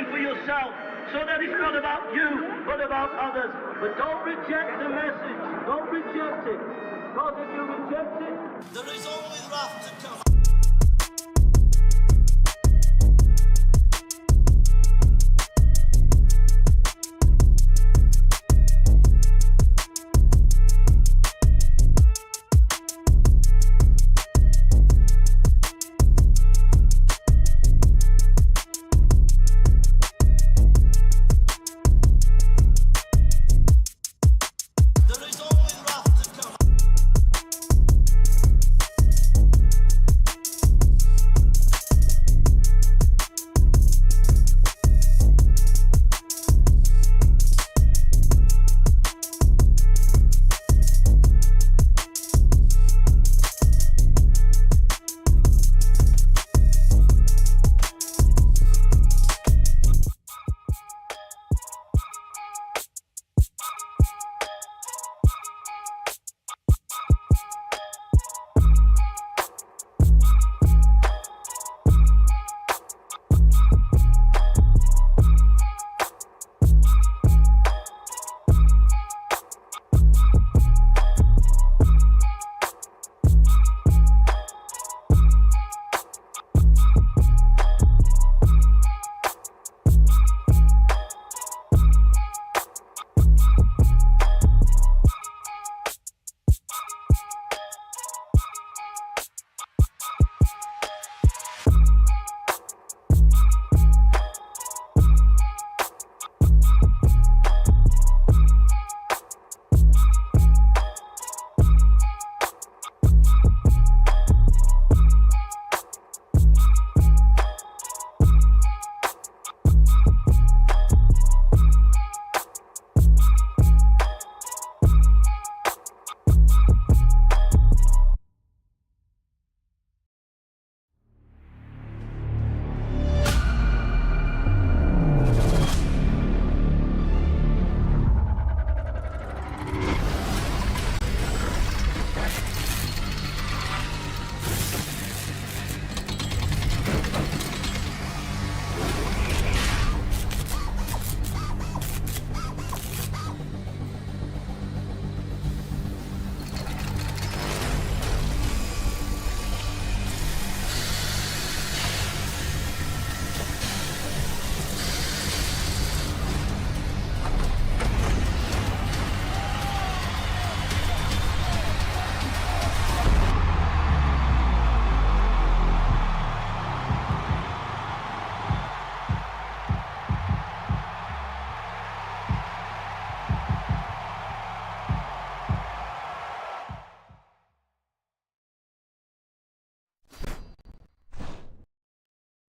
living for yourself, so that it's not about you, but about others. But don't reject the message. Don't reject it. Because if you reject it, there is only wrath to come.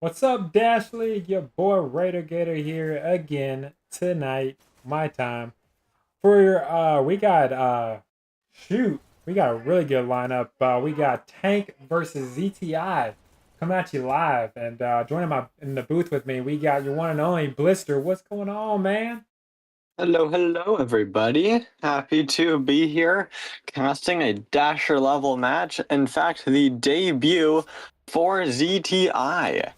What's up, Dash League? Your boy RaederGator here again tonight, my time. We got a really good lineup. We got Tank versus ZTI coming at you live, and joining in the booth with me, we got your one and only Blister. What's going on, man? Hello, everybody. Happy to be here, casting a Dasher level match. In fact, the debut for ZTI.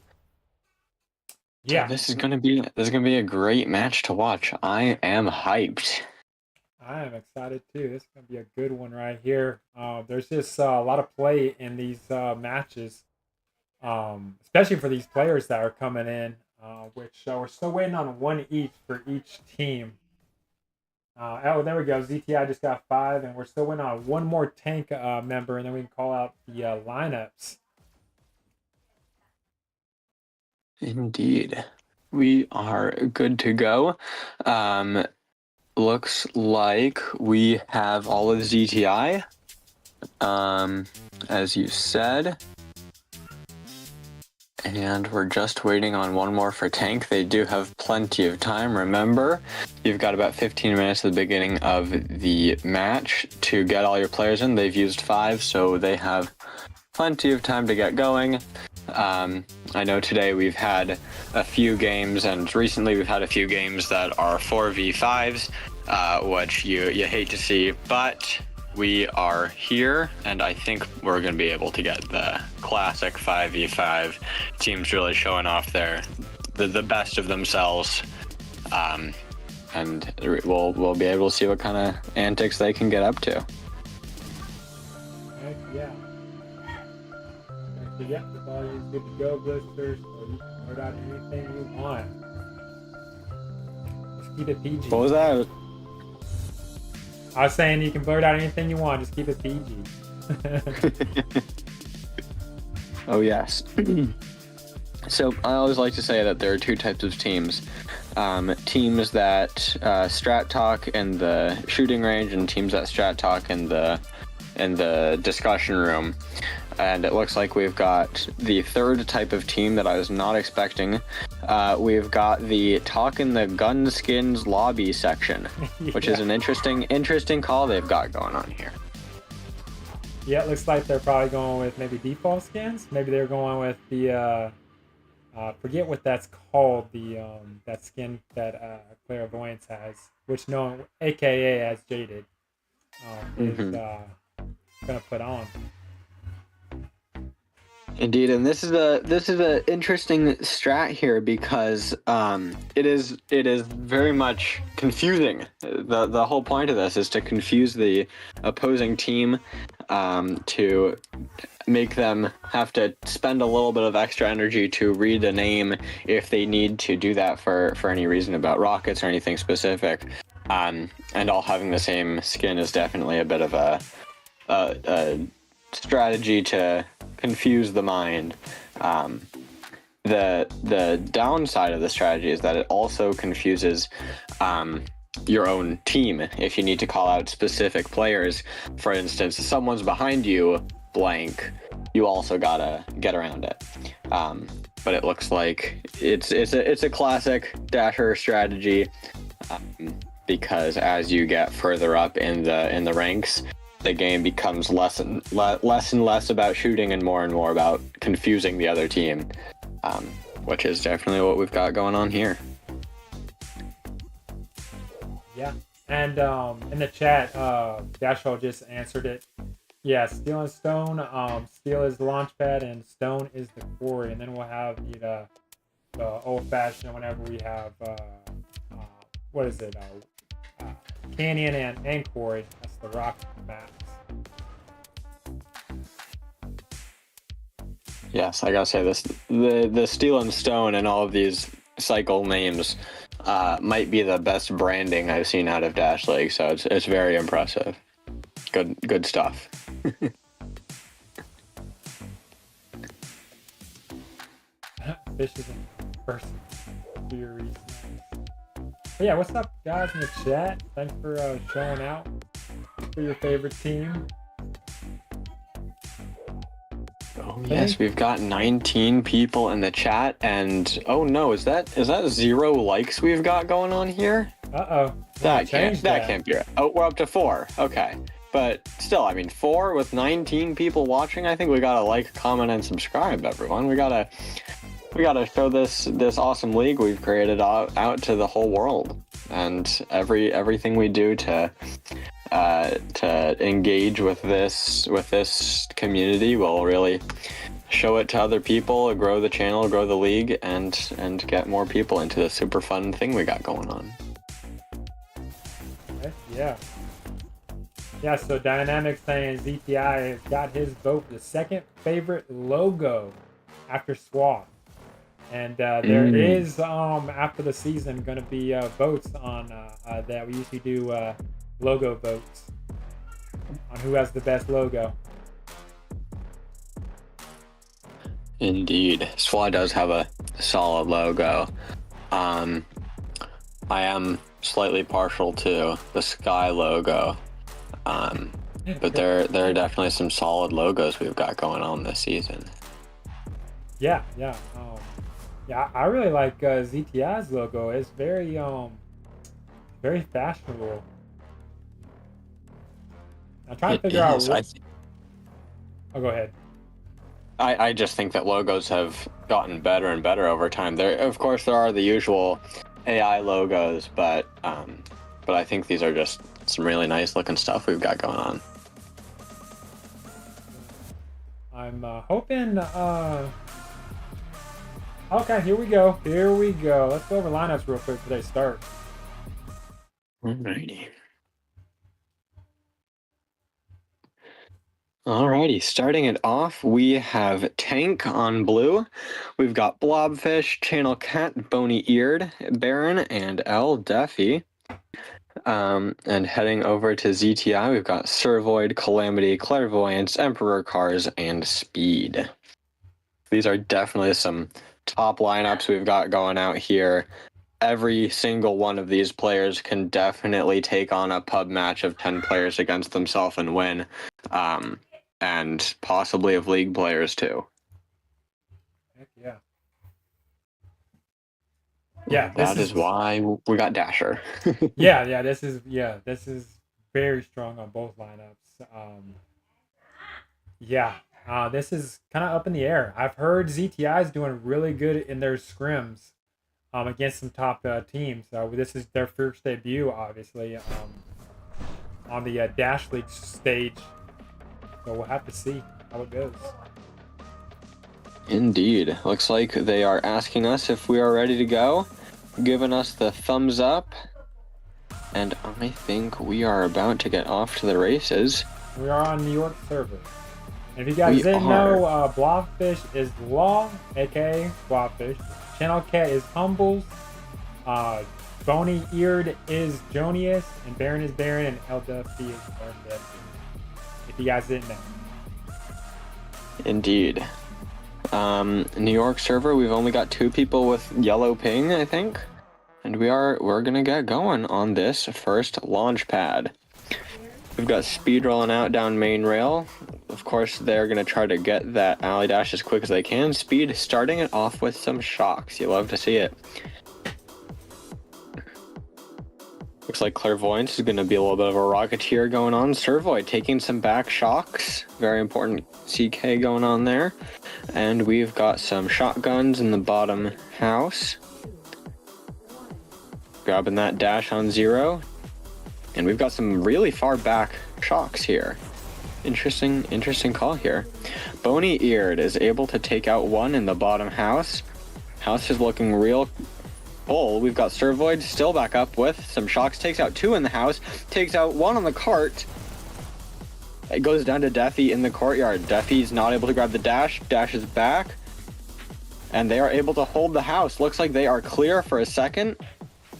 Yeah, So this is gonna be a great match to watch. I am hyped. I am excited too. This is gonna be a good one right here. There's just a lot of play in these matches, especially for these players that are coming in. Which we're still waiting on one each for each team. Oh, there we go. ZTI just got 5, and we're still waiting on one more tank member, and then we can call out the lineups. Indeed. We are good to go. Looks like we have all of ZTI, as you said. And we're just waiting on one more for Tank. They do have plenty of time. Remember, you've got about 15 minutes at the beginning of the match to get all your players in. They've used 5, so they have plenty of time to get going. I know today we've had a few games, and recently we've had a few games that are 4v5s, which you hate to see, but we are here, and I think we're going to be able to get the classic 5v5 teams really showing off their the best of themselves, and we'll be able to see what kind of antics they can get up to. Heck yeah. So yeah, the volume's good to go, Blister, so you can load out anything you want. Just keep it PG. What was that? I was saying you can blurt out anything you want, just keep it PG. Oh yes. So I always like to say that there are two types of teams. Teams that strat talk in the shooting range, and teams that strat talk in the discussion room. And it looks like we've got the third type of team that I was not expecting. We've got the talk in the gun skins lobby section, which is an interesting call they've got going on here. Yeah, it looks like they're probably going with maybe default skins. Maybe they're going with the forget what that's called, the that skin that Clairvoyance has, which known AKA as Jaded, is gonna put on. Indeed, and this is a interesting strat here because it is very much confusing. The whole point of this is to confuse the opposing team, to make them have to spend a little bit of extra energy to read a name if they need to do that for any reason about rockets or anything specific. And all having the same skin is definitely a bit of a strategy to confuse the mind. The downside of the strategy is that it also confuses your own team if you need to call out specific players. For instance, if someone's behind you, blank, you also gotta get around it. But it looks like it's a classic Dasher strategy, because as you get further up in the ranks, the game becomes less and less about shooting and more about confusing the other team, which is definitely what we've got going on here. Yeah, and in the chat, Dashall just answered it. Yeah, Steel and Stone. Steel is the launch pad and Stone is the quarry, and then we'll have the old-fashioned whenever we have what is it? Canyon and quarry. That's the rock maps. Yes, I gotta say this: the Steel and Stone and all of these cycle names might be the best branding I've seen out of Dash League. So it's very impressive. Good stuff. Fishes in person. Fury. But yeah, what's up, guys in the chat? Thanks for showing out for your favorite team. Oh yes, we've got 19 people in the chat, and oh no, is that 0 likes we've got going on here? That can't be right. Oh, we're up to 4. Okay, but still, I mean, 4 with 19 people watching. I think we gotta like, comment, and subscribe, everyone. We gotta show this awesome league we've created out to the whole world, and everything we do to engage with this community will really show it to other people, grow the channel, grow the league, and get more people into this super fun thing we got going on. Yeah, so Dynamic saying ZTI has got his vote the second favorite logo after Swap. And there is, after the season, going to be votes on that. We usually do logo votes on who has the best logo. Indeed. SWA does have a solid logo. I am slightly partial to the Sky logo. But there are definitely some solid logos we've got going on this season. Yeah, I really like ZTI's logo. It's very fashionable. I'm trying to figure out Oh, go ahead. I just think that logos have gotten better and better over time. Of course, there are the usual AI logos, but I think these are just some really nice looking stuff we've got going on. I'm hoping. Okay, here we go. Here we go. Let's go over lineups real quick before they start. Alrighty. Alrighty, starting it off, we have Tank on blue. We've got Blobfish, Channel Cat, Bony Eared, Baron, and L Duffy. And heading over to ZTI, we've got Servoid, Calamity, Clairvoyance, Emperor Cars, and Speed. These are definitely some top lineups we've got going out here. Every single one of these players can definitely take on a pub match of 10 players against themselves and win. And possibly of league players too. Heck yeah. Yeah, that is why we got Dasher. yeah, this is very strong on both lineups. This is kind of up in the air. I've heard ZTI is doing really good in their scrims against some top teams. This is their first debut, obviously, on the Dash League stage. So we'll have to see how it goes. Indeed. Looks like they are asking us if we are ready to go, giving us the thumbs up, and I think we are about to get off to the races. We are on New York server. And if you guys didn't know, Blobfish is Law, aka Blobfish. Channel Cat is Humbles. Bony Eared is Jonius, and Baron is Baron, and LWP is LWP. If you guys didn't know. Indeed. New York server, we've only got 2 people with yellow ping, I think. And we're gonna get going on this first launch pad. We've got Speed rolling out down main rail. Of course, they're gonna try to get that alley dash as quick as they can. Speed starting it off with some shocks. You love to see it. Looks like Clairvoyance is going to be a little bit of a Rocketeer going on. Servoid taking some back shocks. Very important CK going on there. And we've got some shotguns in the bottom house. Grabbing that dash on 0. And we've got some really far back shocks here. Interesting call here. Bony Eared is able to take out 1 in the bottom house. House is looking real full. We've got Servoid still back up with some shocks, takes out 2 in the house, takes out 1 on the cart. It goes down to Deffy in the courtyard. Deffy's not able to grab the dash. Dash is back. And they are able to hold the house. Looks like they are clear for a second.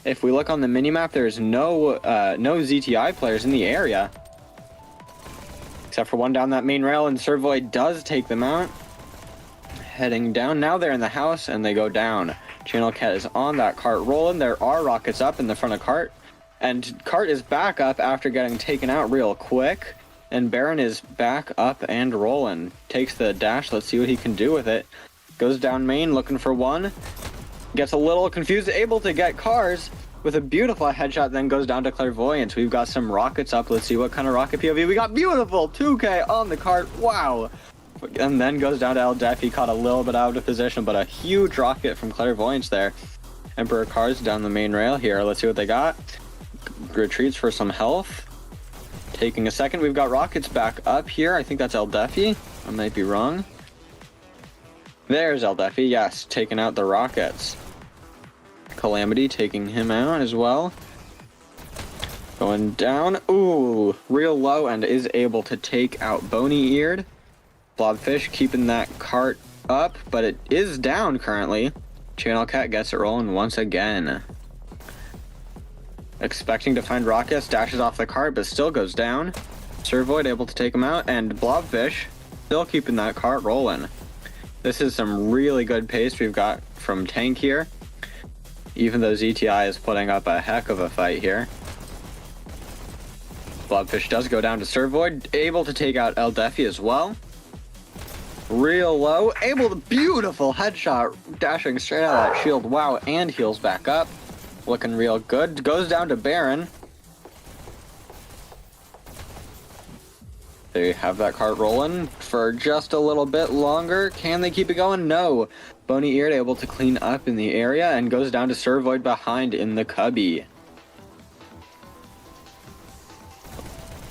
If we look on the minimap, there's no ZTI players in the area. Except for 1 down that main rail, and Servoid does take them out. Heading down. Now they're in the house, and they go down. Channel Cat is on that cart rolling. There are rockets up in the front of cart. And cart is back up after getting taken out real quick. And Baron is back up and rolling. Takes the dash. Let's see what he can do with it. Goes down main looking for 1. Gets a little confused. Able to get cars with a beautiful headshot. Then goes down to Clairvoyance. We've got some rockets up. Let's see what kind of rocket POV. We got beautiful 2K on the cart. Wow. And then goes down to LDF. He caught a little bit out of position, but a huge rocket from Clairvoyance there. Emperor Cars down the main rail here. Let's see what they got. Retreats for some health. Taking a second. We've got rockets back up here. I think that's LDF. I might be wrong. There's LDF. Yes, taking out the rockets. Calamity taking him out as well. Going down. Ooh, real low, and is able to take out Bony Eared. Blobfish keeping that cart up, but it is down currently. Channel Cat gets it rolling once again. Expecting to find rockets, dashes off the cart, but still goes down. Servoid able to take him out, and Blobfish still keeping that cart rolling. This is some really good pace we've got from Tank here. Even though ZTI is putting up a heck of a fight here. Blobfish does go down to Servoid, able to take out LDF as well. Real low, able to beautiful headshot, dashing straight out of that shield. Wow, and heals back up. Looking real good. Goes down to Baron. They have that cart rolling for just a little bit longer. Can they keep it going? No. Bony Eared able to clean up in the area and goes down to Servoid behind in the cubby.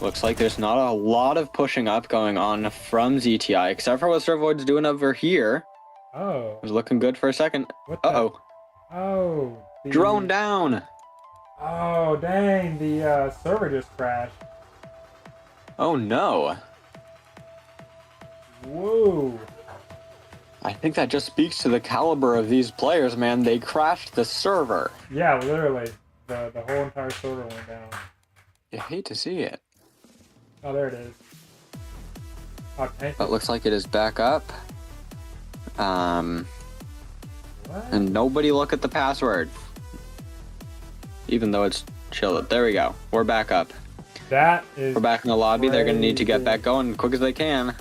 Looks like there's not a lot of pushing up going on from ZTI, except for what Servoid's doing over here. Oh. It was looking good for a second. What the? Uh-oh. Oh. Drone down. Oh, dang. The server just crashed. Oh, no. Whoa. I think that just speaks to the caliber of these players, man. They crashed the server. Yeah, literally. The whole entire server went down. You hate to see it. Oh, there it is. Oh, tank. It looks like it is back up. What? And nobody look at the password. Even though it's chilled. There we go. We're back up. That is. We're back in the lobby. They're going to need to get crazy. back going as quick as they can.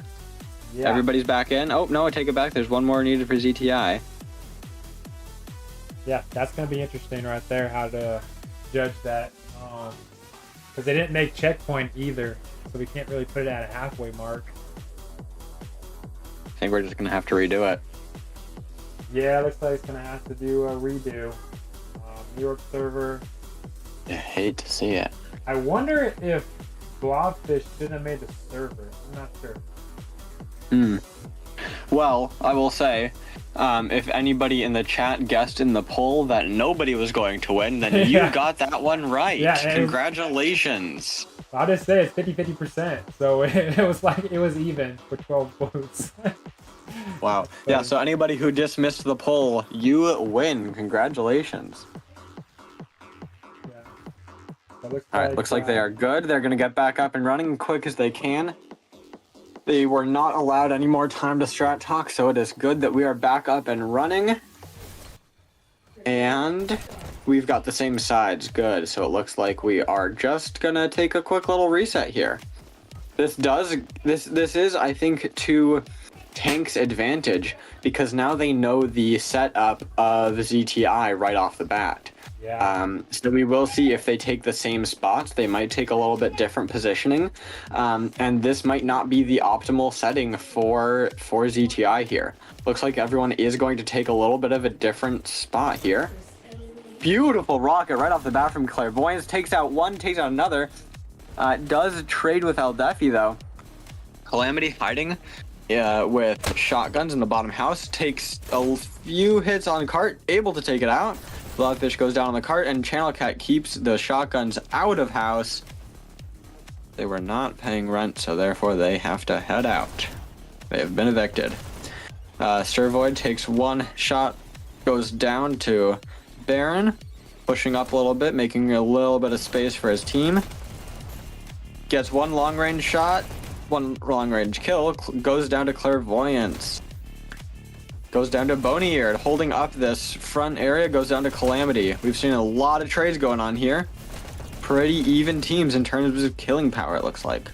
Yeah. Everybody's back in. Oh, no, I take it back. There's one more needed for ZTI. Yeah, that's going to be interesting right there, how to judge that. Because they didn't make checkpoint either, so we can't really put it at a halfway mark. I think we're just going to have to redo it. Yeah, looks like it's going to have to do a redo. New York server. I hate to see it. I wonder if Blobfish shouldn't have made the server. I'm not sure. Well, I will say, if anybody in the chat guessed in the poll that nobody was going to win, then you Yeah. got that one right. Yeah, Congratulations. I'll just say it's 50-50%. So it was like it was even for 12 votes. Wow. Yeah, so anybody who just missed the poll, you win. Congratulations. Yeah. So it All right, looks like they are good. They're going to get back up and running quick as they can. They were not allowed any more time to strat talk, so it is good that we are back up and running. And we've got the same sides. Good. So it looks like we are just going to take a quick little reset here. This is, I think, to Tank's advantage, because now they know the setup of ZTI right off the bat. Yeah. So we will see if they take the same spots. They might take a little bit different positioning, and this might not be the optimal setting for ZTI here. Looks like everyone is going to take a little bit of a different spot here. Beautiful rocket right off the bat from Clairvoyance. Takes out one, takes out another. Does trade with Eldefi though. Calamity hiding with shotguns in the bottom house. Takes a few hits on cart, able to take it out. Bloodfish goes down on the cart, and Channel Cat keeps the shotguns out of house. They were not paying rent, so therefore they have to head out. They have been evicted. Servoid takes one shot, goes down to Baron, pushing up a little bit, making a little bit of space for his team. Gets one long-range shot, one long-range kill, goes down to Clairvoyance. Goes down to Boney-Eared, holding up this front area, goes down to Calamity. We've seen a lot of trades going on here. Pretty even teams in terms of killing power, it looks like.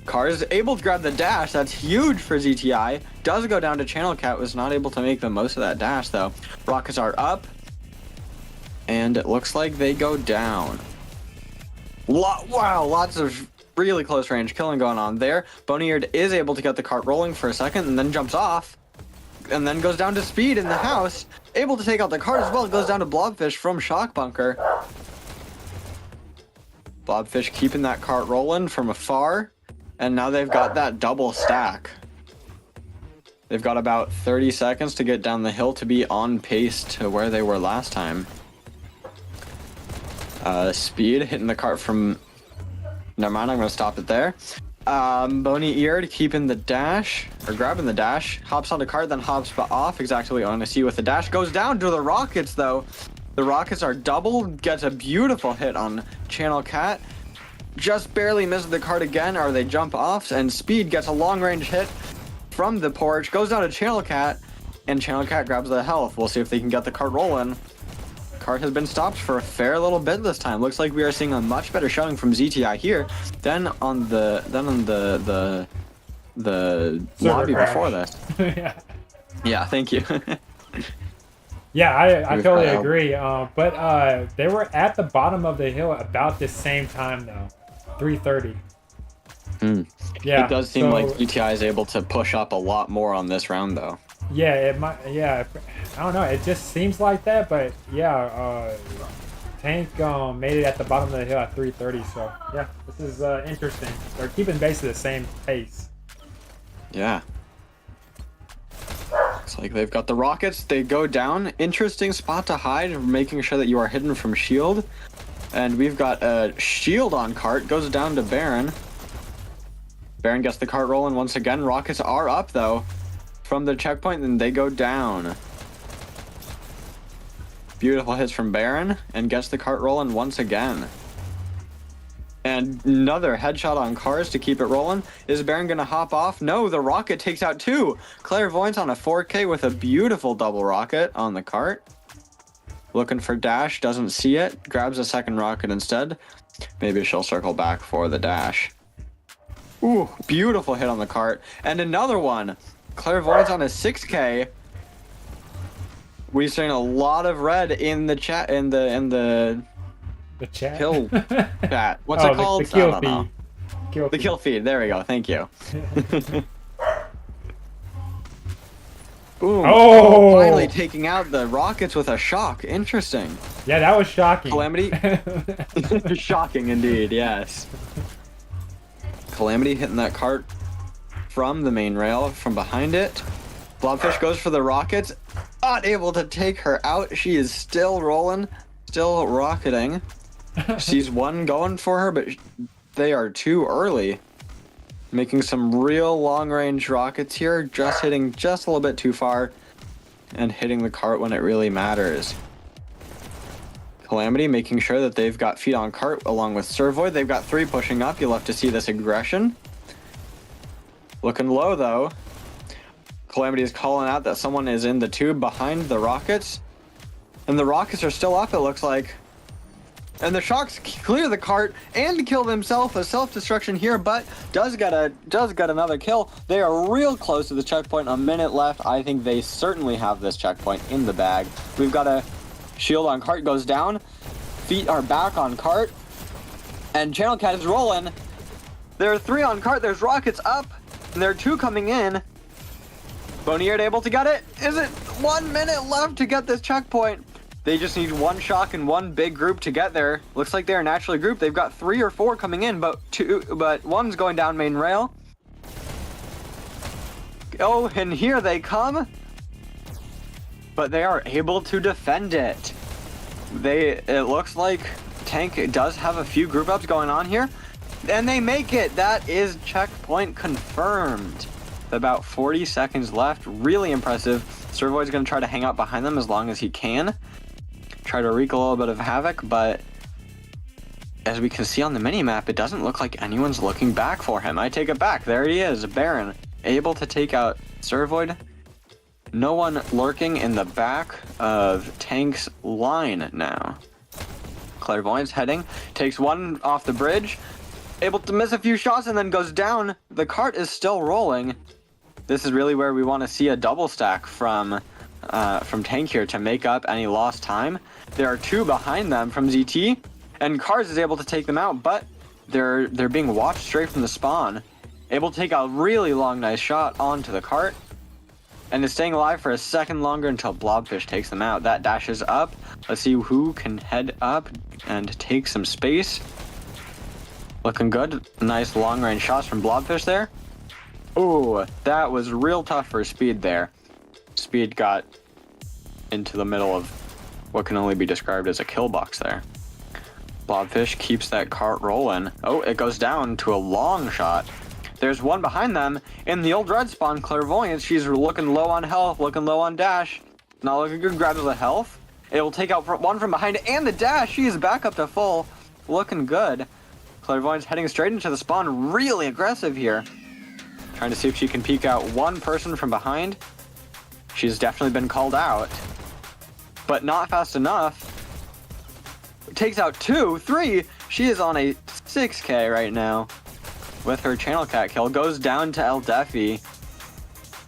Car is able to grab the dash, that's huge for ZTI. Does go down to Channel Cat, was not able to make the most of that dash though. Rockets are up, and it looks like they go down. Wow, lots of really close range killing going on there. Boney-Eared is able to get the cart rolling for a second and then jumps off. And then goes down to Speed in the house, able to take out the cart as well. Goes down to Blobfish from Shock Bunker. Blobfish keeping that cart rolling from afar, and now they've got that double stack. They've got about 30 seconds to get down the hill to be on pace to where they were last time. Speed hitting the cart from... Never mind, I'm going to stop it there. Boney-Eared keeping the dash, or grabbing the dash, hops on the cart, then hops off, exactly what you want to see with the dash. Goes down to the Rockets though. The Rockets are double, gets a beautiful hit on Channel Cat. Just barely misses the cart again, or they jump off, and Speed gets a long range hit from the porch, goes down to Channel Cat, and Channel Cat grabs the health. We'll see if they can get the cart rolling. Cart has been stopped for a fair little bit this time. Looks like we are seeing a much better showing from ZTI here than on the lobby crash. before this. Yeah. Yeah, thank you. Yeah, I totally agree. But they were at the bottom of the hill about the same time though, 3:30. Yeah, it does seem like ZTI is able to push up a lot more on this round though. Yeah, it might. Yeah, I don't know. It just seems like that, but yeah, Tank made it at the bottom of the hill at 3:30. So yeah, this is interesting. They're keeping basically the same pace. Yeah. Looks like they've got the rockets. They go down. Interesting spot to hide, making sure that you are hidden from shield. And we've got a shield on cart. Goes down to Baron. Baron gets the cart rolling once again. Rockets are up, though, from the checkpoint, and they go down. Beautiful hits from Baron, and gets the cart rolling once again. And another headshot on cars to keep it rolling. Is Baron going to hop off? No, the rocket takes out 2. Clairvoyance on a 4K with a beautiful double rocket on the cart. Looking for dash, doesn't see it. Grabs a second rocket instead. Maybe she'll circle back for the dash. Ooh, beautiful hit on the cart. And another one. Clairvoyance on a 6K. We've seen a lot of red in the chat, in the chat? Kill chat. What's it called? The kill feed. The kill feed. There we go. Thank you. Ooh, oh! Finally taking out the rockets with a shock. Interesting. Yeah, that was shocking. Calamity. Shocking indeed, yes. Calamity hitting that cart from the main rail, from behind it. Blobfish goes for the rockets. Not able to take her out. She is still rolling, still rocketing. Sees one going for her, but they are too early. Making some real long-range rockets here, just hitting just a little bit too far and hitting the cart when it really matters. Calamity making sure that they've got feet on cart along with Servoid. They've got 3 pushing up. You'll have to see this aggression. Looking low, though. Calamity is calling out that someone is in the tube behind the rockets. And the rockets are still up, it looks like. And the Shocks clear the cart and kill themselves. A self-destruction here, but does get another kill. They are real close to the checkpoint. A minute left. I think they certainly have this checkpoint in the bag. We've got a shield on cart, goes down. Feet are back on cart. And Channel Cat is rolling. There are 3 on cart. There's rockets up. And there are 2 coming in. Boniard able to get it? Is it 1 minute left to get this checkpoint? They just need 1 shock and 1 big group to get there. Looks like they're naturally grouped. They've got 3 or 4 coming in, but 1's going down main rail. Oh, and here they come. But they are able to defend it. It looks like Tank does have a few group ups going on here. And they make it. That is checkpoint confirmed. About 40 seconds left. Really impressive. Servoid's going to try to hang out behind them as long as he can. Try to wreak a little bit of havoc, but as we can see on the mini-map, it doesn't look like anyone's looking back for him. I take it back. There he is. Baron able to take out Servoid. No one lurking in the back of Tank's line now. Clairvoyance heading. Takes 1 off the bridge. Able to miss a few shots and then goes down. The cart is still rolling. This is really where we want to see a double stack from Tank here to make up any lost time. There are 2 behind them from ZT, and Cars is able to take them out, but they're being watched straight from the spawn. Able to take a really long, nice shot onto the cart, and is staying alive for a second longer until Blobfish takes them out. That dashes up. Let's see who can head up and take some space. Looking good. Nice long-range shots from Blobfish there. Ooh, that was real tough for Speed there. Speed got into the middle of what can only be described as a kill box there. Blobfish keeps that cart rolling. Oh, it goes down to a long shot. There's 1 behind them in the old red spawn, Clairvoyance. She's looking low on health, looking low on dash. Not looking good, grabs the health. It will take out 1 from behind and the dash. She is back up to full. Looking good. Clairvoyance heading straight into the spawn. Really aggressive here. Trying to see if she can peek out 1 person from behind. She's definitely been called out. But not fast enough. Takes out 2, 3. She is on a 6K right now. With her Channel Cat kill. Goes down to El Defi.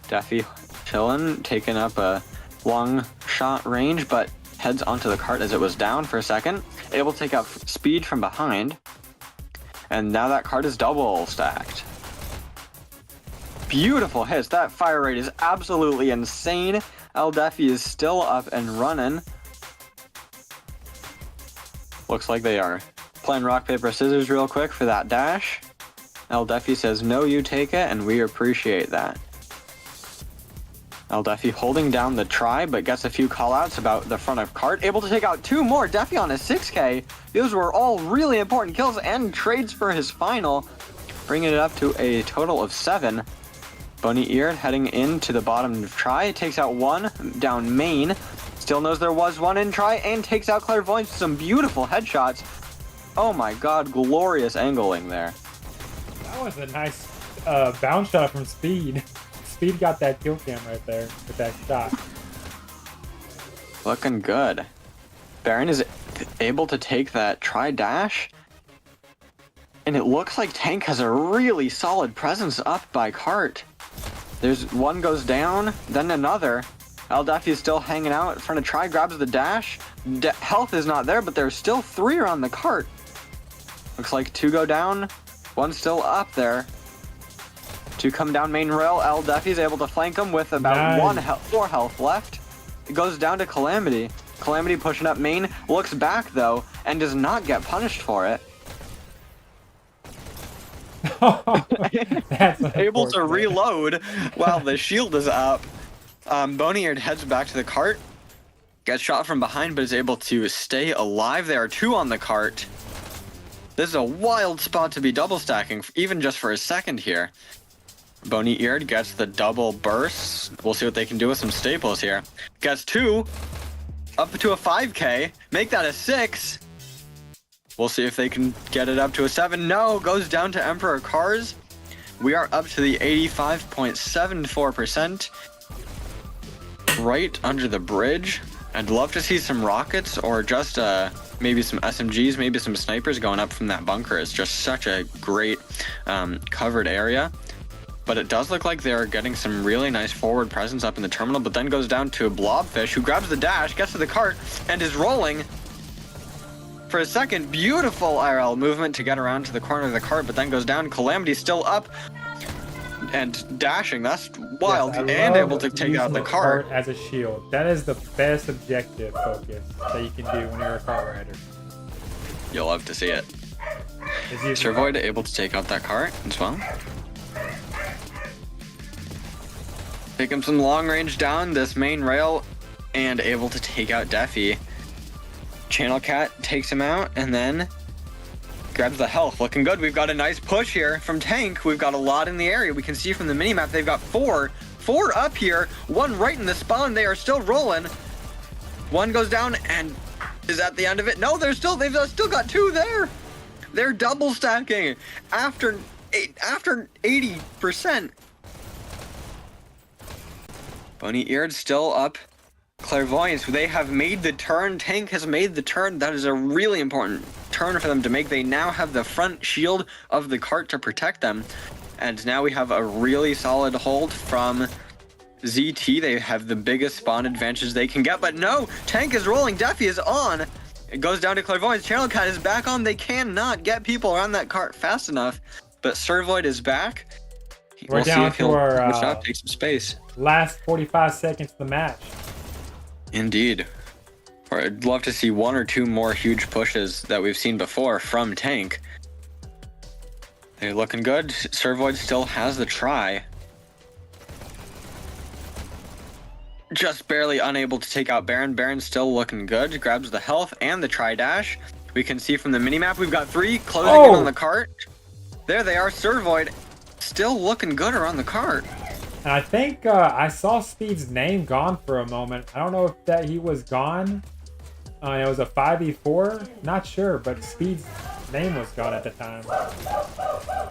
Defi chilling. Taking up a long shot range. But heads onto the cart as it was down for a second. Able to take out Speed from behind. And now that cart is double stacked. Beautiful hits. That fire rate is absolutely insane. El Defi is still up and running. Looks like they are playing rock, paper, scissors real quick for that dash. El Defi says, no, you take it, and we appreciate that. Defi holding down the try, but gets a few callouts about the front of cart. Able to take out 2 more. Defi on a 6K. Those were all really important kills and trades for his final, bringing it up to a total of 7. Boney-eared heading into the bottom of try. Takes out 1 down main. Still knows there was 1 in try and takes out Clairvoyance with some beautiful headshots. Oh my god, glorious angling there. That was a nice bounce shot from Speed. Speed got that kill cam right there with that shot. Looking good. Baron is able to take that try-dash. And it looks like Tank has a really solid presence up by cart. There's one goes down, then another. Defi is still hanging out in front of try, grabs the dash. Health is not there, but there's still 3 around the cart. Looks like 2 go down, 1 still up there. 2 come down main rail. Defi is able to flank him with about 4 health left. It goes down to Calamity. Calamity pushing up main, looks back though, and does not get punished for it. That's able to reload while the shield is up. Boney-eared heads back to the cart. Gets shot from behind, but is able to stay alive. There are 2 on the cart. This is a wild spot to be double stacking, even just for a second here. Boney-eared gets the double bursts. We'll see what they can do with some staples here. Gets 2. Up to a 5K. Make that a 6. We'll see if they can get it up to a 7. No, goes down to Emperor Cars. We are up to the 85.74%. Right under the bridge. I'd love to see some rockets or just maybe some SMGs, maybe some snipers going up from that bunker. It's just such a great covered area. But it does look like they're getting some really nice forward presence up in the terminal, but then goes down to a Blobfish who grabs the dash, gets to the cart, and is rolling. For a second, beautiful IRL movement to get around to the corner of the cart, but then goes down. Calamity still up and dashing. That's wild. Yes, and able to take out the cart as a shield. That is the best objective focus that you can do when you're a cart rider. You'll love to see it. Servoid able to take out that cart as well. Pick him some long range down this main rail and able to take out Defi. Channel Cat takes him out and then grabs the health. Looking good. We've got a nice push here from Tank. We've got a lot in the area. We can see from the minimap they've got 4 up here, 1 right in the spawn. They are still rolling. 1 goes down and is at the end of it. No, they've still got 2 there. They're double stacking after 80%. Boney-eared still up. Clairvoyance, they have made the turn. Tank has made the turn. That is a really important turn for them to make. They now have the front shield of the cart to protect them. And now we have a really solid hold from ZT. They have the biggest spawn advantage they can get. But no, Tank is rolling. Defi is on. It goes down to Clairvoyance. Channel Cat is back on. They cannot get people around that cart fast enough. But Servoid is back. We're down to our take some space. Last 45 seconds of the match. Indeed. Or I'd love to see 1 or 2 more huge pushes that we've seen before from Tank. They're looking good. Servoid still has the try. Just barely unable to take out Baron. Baron's still looking good. Grabs the health and the try dash. We can see from the minimap we've got 3 closing in on the cart. There they are. Servoid still looking good around the cart. And I think I saw Speed's name gone for a moment. I don't know if that he was gone. It was a 5v4. Not sure, but Speed's name was gone at the time.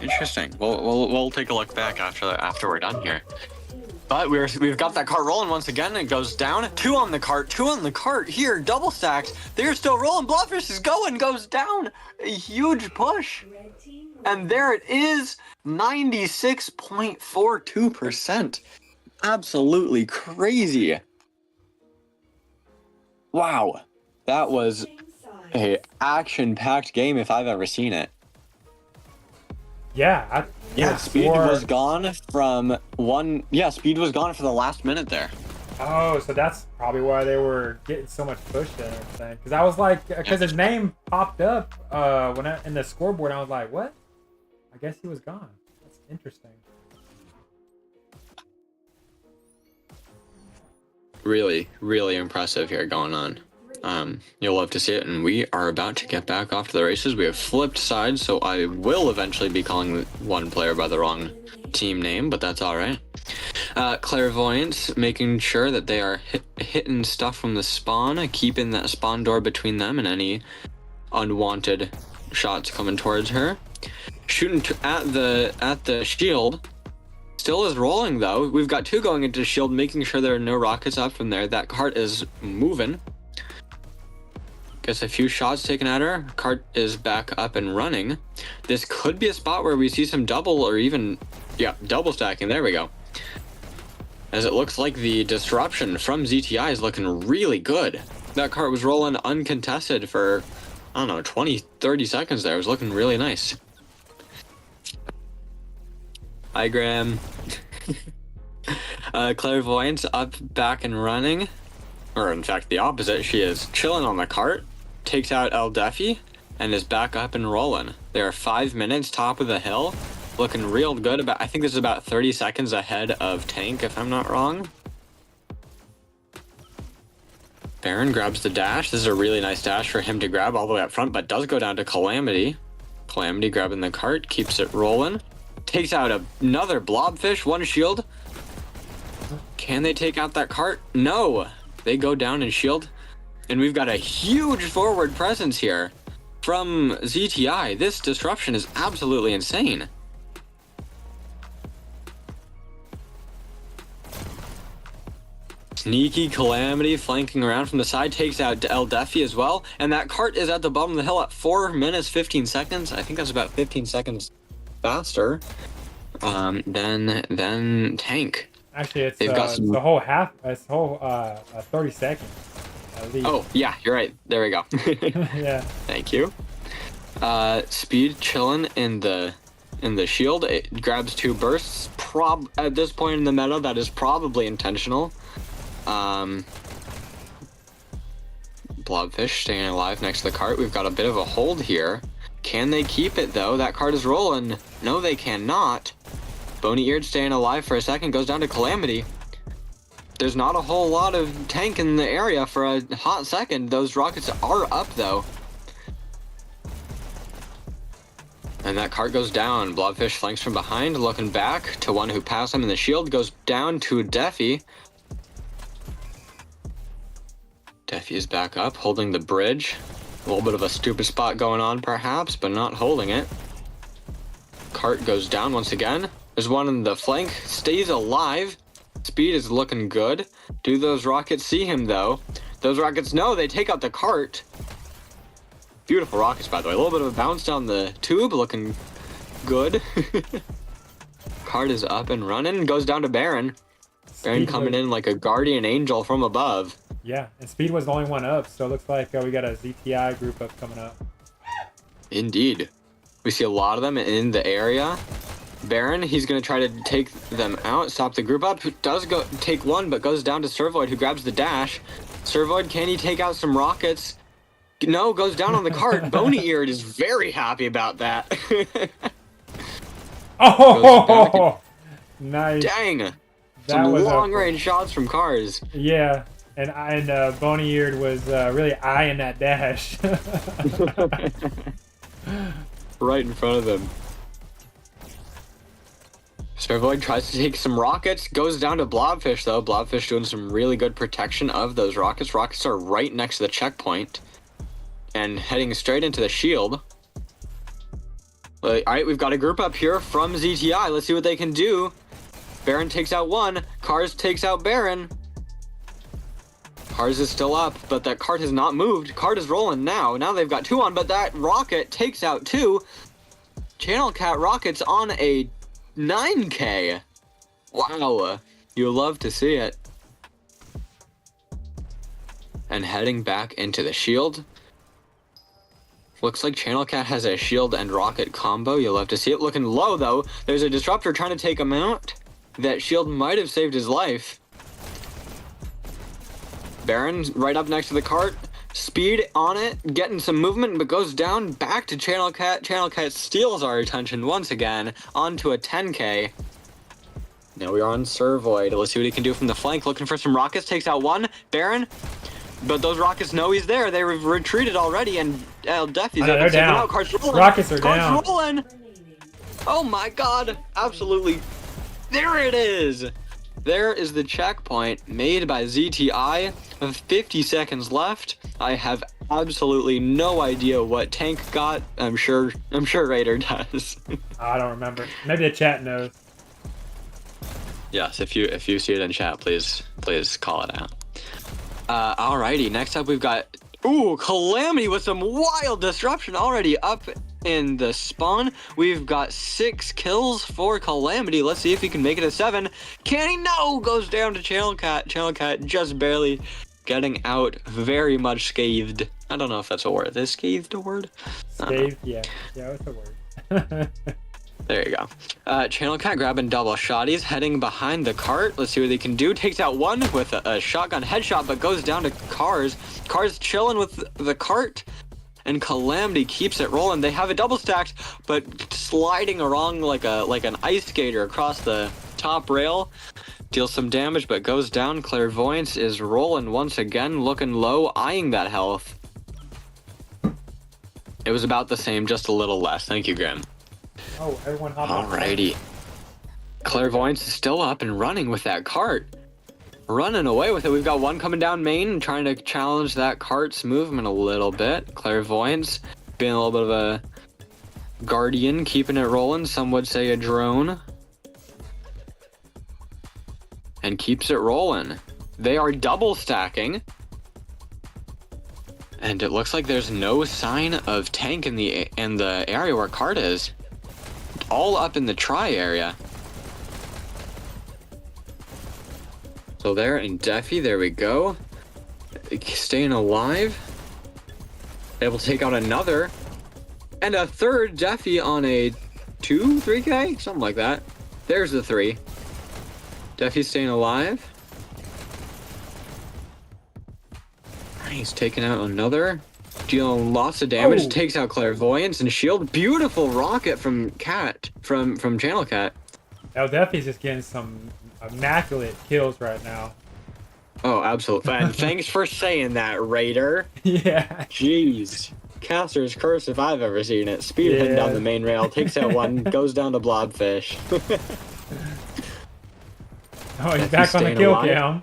Interesting. We'll take a look back after we're done here. But we've got that cart rolling once again. It goes down. 2 on the cart. 2 on the cart here. Double stacked. They're still rolling. Blobfish is going. Goes down. A huge push. And there it is. 96.42%. Absolutely crazy. Wow. That was a action-packed game if I've ever seen it. Yeah. Speed was gone from Speed was gone for the last minute there. Oh, so that's probably why they were getting so much push and everything. Because I was like, because his name popped up in the scoreboard. I was like, what? I guess he was gone. That's interesting. Really, really impressive here going on. You'll love to see it, and we are about to get back off to the races. We have flipped sides, so I will eventually be calling one player by the wrong team name, but that's all right. Clairvoyance, making sure that they are hitting stuff from the spawn, keeping that spawn door between them and any unwanted shots coming towards her. Shooting at the shield. Still is rolling though. We've got 2 going into shield, making sure there are no rockets up from there. That cart is moving. Gets a few shots taken at her. Cart is back up and running. This could be a spot where we see some double or even, yeah, double stacking. There we go. As it looks like the disruption from ZTI is looking really good. That cart was rolling uncontested for, I don't know, 20, 30 seconds there. It was looking really nice. Hi, Graham. Clairvoyance up, back, and running. Or in fact, the opposite. She is chilling on the cart, takes out El Defi, and is back up and rolling. They are 5 minutes top of the hill, looking real good. I think this is about 30 seconds ahead of Tank, if I'm not wrong. Baron grabs the dash. This is a really nice dash for him to grab all the way up front, but does go down to Calamity. Calamity grabbing the cart, keeps it rolling. Takes out another blobfish, 1 shield. Can they take out that cart? No! They go down in shield. And we've got a huge forward presence here from ZTI. This disruption is absolutely insane. Sneaky Calamity flanking around from the side, takes out El Defi as well. And that cart is at the bottom of the hill at 4 minutes, 15 seconds. I think that's about 15 seconds faster than Tank. Actually, it's the whole half. It's whole 30 seconds. At least. Oh yeah, you're right. There we go. Yeah. Thank you. Speed chilling in the shield. It grabs 2 bursts. At this point in the meta, that is probably intentional. Blobfish staying alive next to the cart. We've got a bit of a hold here. Can they keep it though? That cart is rolling. No, they cannot. Bony Eared staying alive for a second, goes down to Calamity. There's not a whole lot of tank in the area for a hot second. Those rockets are up though. And that cart goes down. Blobfish flanks from behind, looking back to one who passed him in the shield, goes down to Defi. Defi is back up, holding the bridge. A little bit of a stupid spot going on perhaps, but not holding it. Cart goes down once again. There's one in the flank, stays alive. Speed is looking good. Do those rockets see him though? Those rockets, no, they take out the cart. Beautiful rockets, by the way. A little bit of a bounce down the tube, looking good. Cart is up and running, goes down to Baron. Baron coming in like a guardian angel from above. Yeah, and Speed was the only one up, so it looks like we got a ZTI group up coming up. Indeed. We see a lot of them in the area. Baron, he's going to try to take them out, stop the group up. Does go take one, but goes down to Servoid, who grabs the dash. Servoid, can he take out some rockets? No, goes down on the cart. Bony Eared is very happy about that. Oh, nice. Dang. Some long-range shots from cars. Yeah, and Bony Eared was really eyeing that dash. Right in front of him. Servoid tries to take some rockets, goes down to Blobfish though. Blobfish doing some really good protection of those rockets. Rockets are right next to the checkpoint and heading straight into the shield. Alright, we've got a group up here from ZTI. Let's see what they can do. Baron takes out one. Cars takes out Baron. Cars is still up, but that cart has not moved. Cart is rolling now. Now they've got 2 on, but that rocket takes out 2. Channel Cat rockets on a 9K. Wow. You love to see it. And heading back into the shield. Looks like Channel Cat has a shield and rocket combo. You'll love to see it. Looking low though. There's a disruptor trying to take him out. That shield might have saved his life. Baron right up next to the cart. Speed on it, getting some movement, but goes down back to Channel Cat. Channel Cat steals our attention once again onto a 10K. Now we are on Servoid. Let's see what he can do from the flank. Looking for some rockets. Takes out one. Baron. But those rockets know he's there. They retreated already, and Deafy's able to take them out. Cards rolling. Rockets are down. Cards rolling. Oh my god. Absolutely. There it is. There is the checkpoint made by ZTI with 50 seconds left. I have absolutely no idea what Tank got. I'm sure Raider does. I don't remember. Maybe the chat knows. Yes, if you see it in chat, please call it out. Alrighty, next up we've got Calamity with some wild disruption already up in the spawn. We've got 6 kills for Calamity. Let's see if he can make it a 7. Can he? No! Goes down to Channel Cat. Channel Cat just barely getting out, very much scathed. I don't know if that's a word. Is scathed a word? Scathed, yeah, it's a word. There you go. Channel Cat grabbing double shotties, heading behind the cart. Let's see what they can do. Takes out one with a shotgun headshot, but goes down to Cars. Cars chilling with the cart, and Calamity keeps it rolling. They have a double stacked, but sliding along like an ice skater across the top rail. Deals some damage, but goes down. Clairvoyance is rolling once again, looking low, eyeing that health. It was about the same, just a little less. Thank you, Graham. Oh, everyone hop on. Alrighty. Clairvoyance is still up and running with that cart. Running away with it. We've got one coming down main and trying to challenge that cart's movement a little bit. Clairvoyance being a little bit of a guardian, keeping it rolling. Some would say a drone. And keeps it rolling. They are double stacking. And it looks like there's no sign of Tank in the area where cart is. All up in the try area. So there in Deafy, there we go. Staying alive. Able to take out another. And a third Deafy on a 3K? Something like that. There's the 3. Deafy's staying alive. He's taking out another. Dealing lots of damage. Takes out Clairvoyance and Shield. Beautiful rocket from Cat. From Channel Cat. Deafy's just getting some immaculate kills right now. Oh, absolutely. And thanks for saying that, Raider. Yeah. Jeez. Caster's curse if I've ever seen it. Speed heading down the main rail. Takes out one. Goes down to Blobfish. Oh, he's back on the kill cam.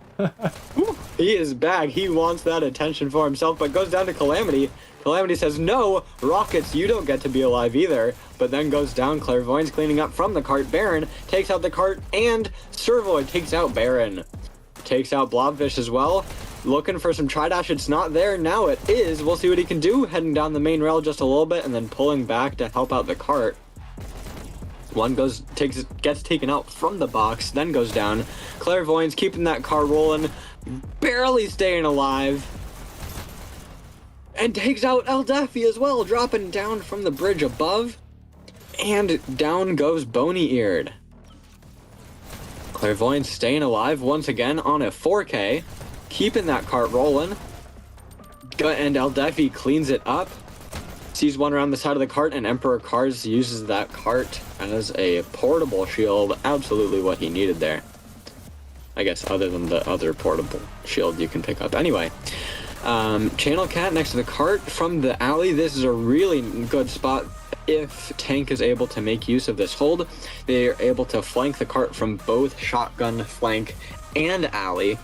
He is back. He wants that attention for himself, but goes down to Calamity. Calamity says, no, Rockets, you don't get to be alive either. But then goes down. Clairvoyance cleaning up from the cart. Baron takes out the cart, and Servoid takes out Baron. Takes out Blobfish as well. Looking for some Tridash. It's not there. Now it is. We'll see what he can do. Heading down the main rail just a little bit, and then pulling back to help out the cart. One gets taken out from the box, then goes down. Clairvoyance keeping that car rolling, barely staying alive. And takes out El Deafy as well, dropping down from the bridge above. And down goes Bony Eared. Clairvoyance staying alive once again on a 4K, keeping that cart rolling. And El Deafy cleans it up. Sees one around the side of the cart, and Emperor Cars uses that cart as a portable shield. Absolutely what he needed there. I guess other than the other portable shield you can pick up. Anyway, Channel Cat next to the cart from the alley. This is a really good spot if Tank is able to make use of this hold. They are able to flank the cart from both shotgun, flank, and alley.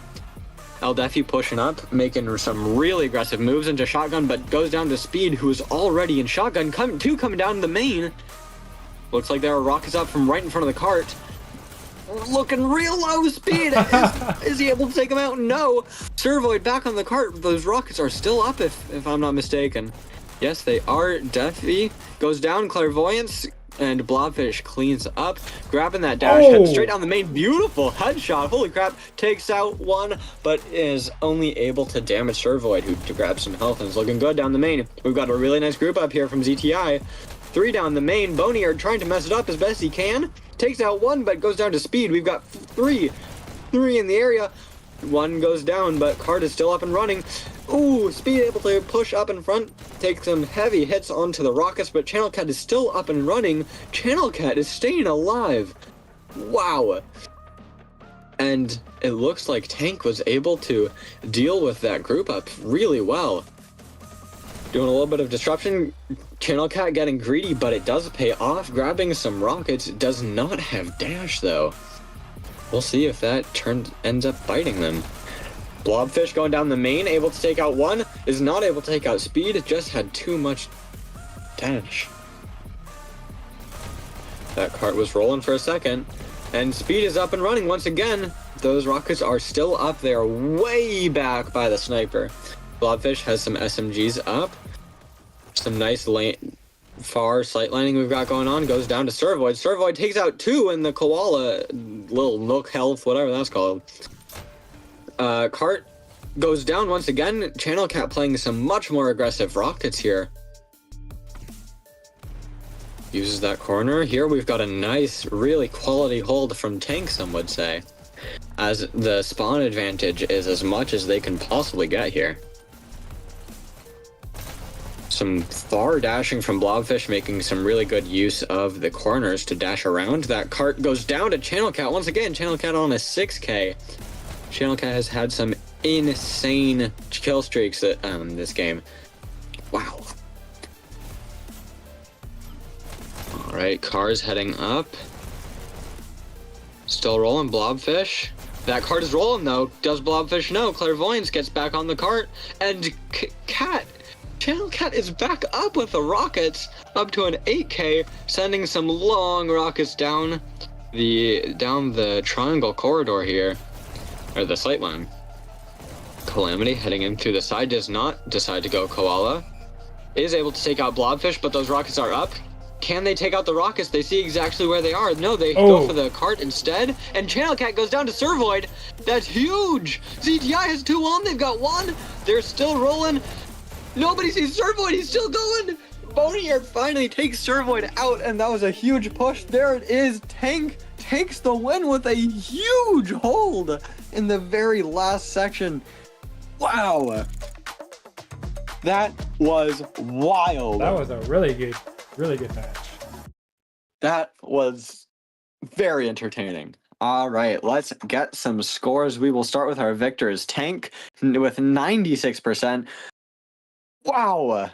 El Deafy pushing up, making some really aggressive moves into shotgun, but goes down to Speed, who is already in shotgun. Coming down the main. Looks like there are rockets up from right in front of the cart. Looking real low. Speed. Is he able to take him out? No. Servoid back on the cart. Those rockets are still up, if I'm not mistaken. Yes, they are. Deafy goes down. Clairvoyance. And Blobfish cleans up, grabbing that dash, head straight down the main. Beautiful headshot. Holy crap. Takes out one, but is only able to damage Servoid, who to grab some health and is looking good down the main. We've got a really nice group up here from ZTI. 3 down the main. Boneyard trying to mess it up as best he can. Takes out one, but goes down to Speed. We've got 3 in the area. One goes down, but cart is still up and running. Ooh, Speed able to push up in front, take some heavy hits onto the rockets, but Channel Cat is still up and running. Channel Cat is staying alive. Wow. And it looks like Tank was able to deal with that group up really well. Doing a little bit of disruption. Channel Cat getting greedy, but it does pay off. Grabbing some rockets. Does not have dash, though. We'll see if that ends up biting them. Blobfish going down the main, able to take out one. Is not able to take out Speed. Just had too much dash. That cart was rolling for a second. And Speed is up and running once again. Those rockets are still up there, way back by the sniper. Blobfish has some SMGs up. Some nice far sight lining we've got going on. Goes down to Servoid. Servoid takes out two in the Koala, little Nook Health, whatever that's called. Cart goes down once again. Channel Cat playing some much more aggressive rockets here. Uses that corner. Here we've got a nice, really quality hold from Tank, some would say. As the spawn advantage is as much as they can possibly get here. Some far dashing from Blobfish, making some really good use of the corners to dash around. That cart goes down to Channel Cat. Once again, Channel Cat on a 6K. Channel Cat has had some insane kill streaks this game. Wow. Alright, cars heading up. Still rolling, Blobfish. That cart is rolling, though. Does Blobfish know? Clairvoyance gets back on the cart. And Channel Cat is back up with the rockets, up to an 8K, sending some long rockets down the triangle corridor here, or the sight line. Calamity heading in through the side, does not decide to go Koala. Is able to take out Blobfish, but those rockets are up. Can they take out the rockets? They see exactly where they are. No, they go for the cart instead. And Channel Cat goes down to Servoid. That's huge. ZTI has two on. They've got one. They're still rolling. Nobody sees Servoid. He's still going. Bonnier finally takes Servoid out, and that was a huge push. There it is. Tank takes the win with a huge hold in the very last section. Wow. That was wild. That was a really good match. That was very entertaining. All right, let's get some scores. We will start with our victors. Tank with 96%. Wow.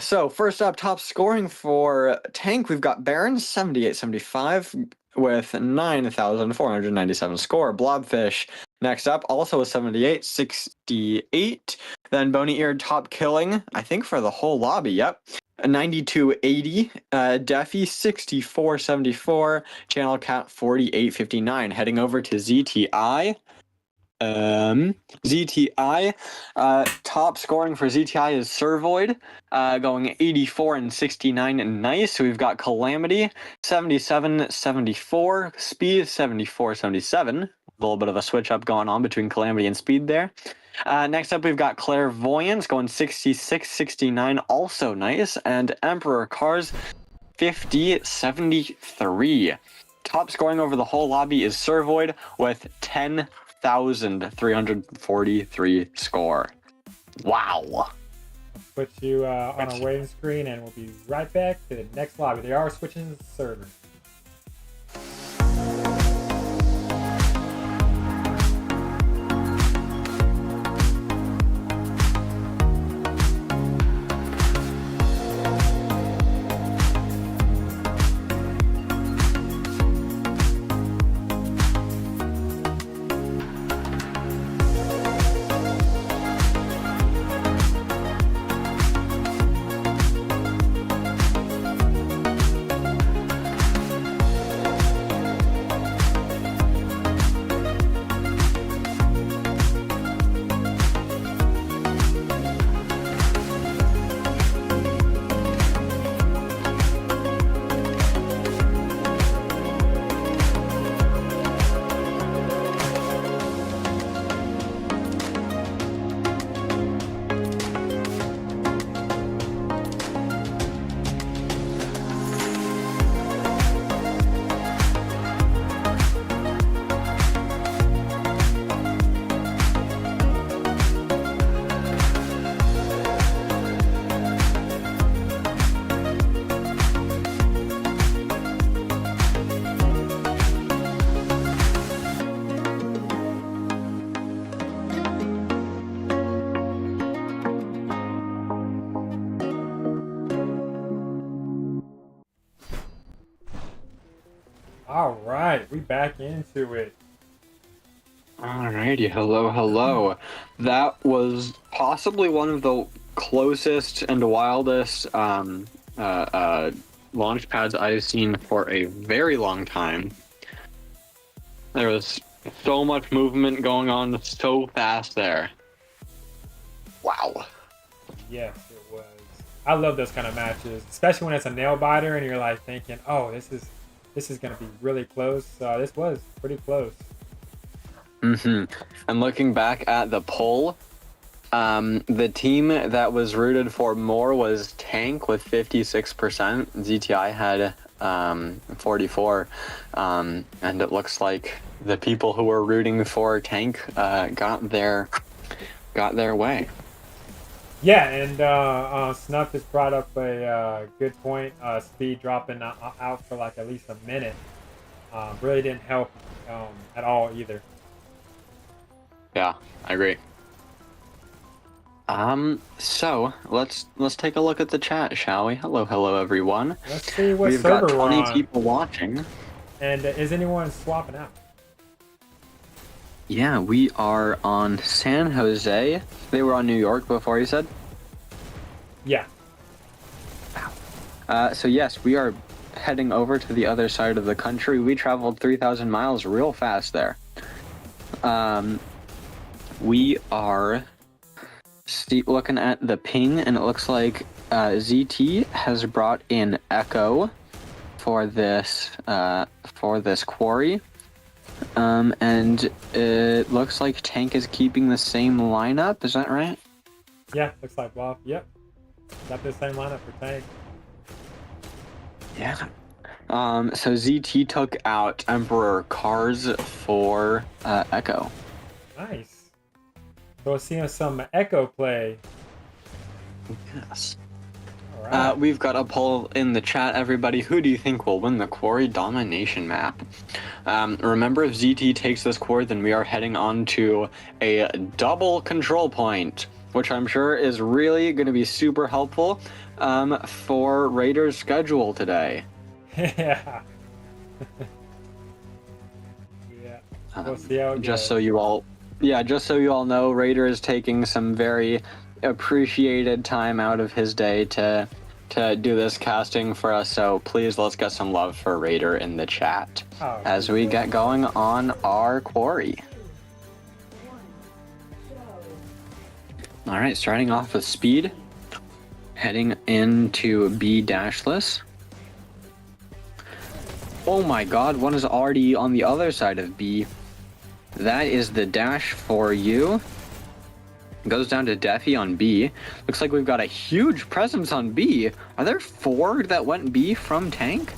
So first up, top scoring for Tank, we've got Baron 7875 with 9,497 score. Blobfish next up, also a 7868. Then Bony Eared top killing, I think for the whole lobby. Yep. 9280. Deafy 6474. Channel Cat 4859. Heading over to ZTI. ZTI, top scoring for ZTI is Servoid, going 84 and 69 and nice. We've got Calamity 77-74, Speed 74-77. A little bit of a switch up going on between Calamity and Speed there. Next up, we've got Clairvoyance going 66-69, also nice, and Emperor Cars 50-73. Top scoring over the whole lobby is Servoid with 10,343 score. Wow. Put you on a waiting screen, and we'll be right back to the next lobby. They are switching servers. All right, we back into it. Alrighty, hello. That was possibly one of the closest and wildest launch pads I've seen for a very long time. There was so much movement going on so fast there. Wow. Yes, it was. I love those kind of matches, especially when it's a nail biter and you're like thinking, "Oh, this is gonna be really close." This was pretty close. And looking back at the poll, the team that was rooted for more was Tank with 56%. ZTI had 44, and it looks like the people who were rooting for Tank got their way. Yeah, and Snuff just brought up a good point. Speed dropping out for like at least a minute really didn't help at all either. Yeah, I agree. So let's take a look at the chat, shall we? Hello, everyone. Let's see what We've server got 20 we're on. people watching. And is anyone swapping out? Yeah, we are on San Jose. They were on New York before, you said? Yeah. So yes, we are heading over to the other side of the country. We traveled 3,000 miles real fast there. We are looking at the ping, and it looks like ZT has brought in Echo for this quarry. And it looks like Tank is keeping the same lineup. Is that right? Yeah, looks like Bluff. Yep. Got the same lineup for Tank. Yeah. So ZT took out Emperor Cars for Echo. Nice. So we're seeing some Echo play. Yes. All right. We've got a poll in the chat, everybody. Who do you think will win the quarry domination map? Remember, if ZT takes this quarry, then we are heading on to a double control point, which I'm sure is really going to be super helpful for Raider's schedule today. Yeah. Yeah. We'll see how it Just goes. so you all know, Raider is taking some very appreciated time out of his day to do this casting for us, so please let's get some love for Raider in the chat as we get going on our quarry. Alright, starting off with Speed, heading into B dashless. Oh my god, one is already on the other side of B. That is the dash for you. Goes down to Defi on B. Looks like we've got a huge presence on B. Are there 4 that went B from Tank?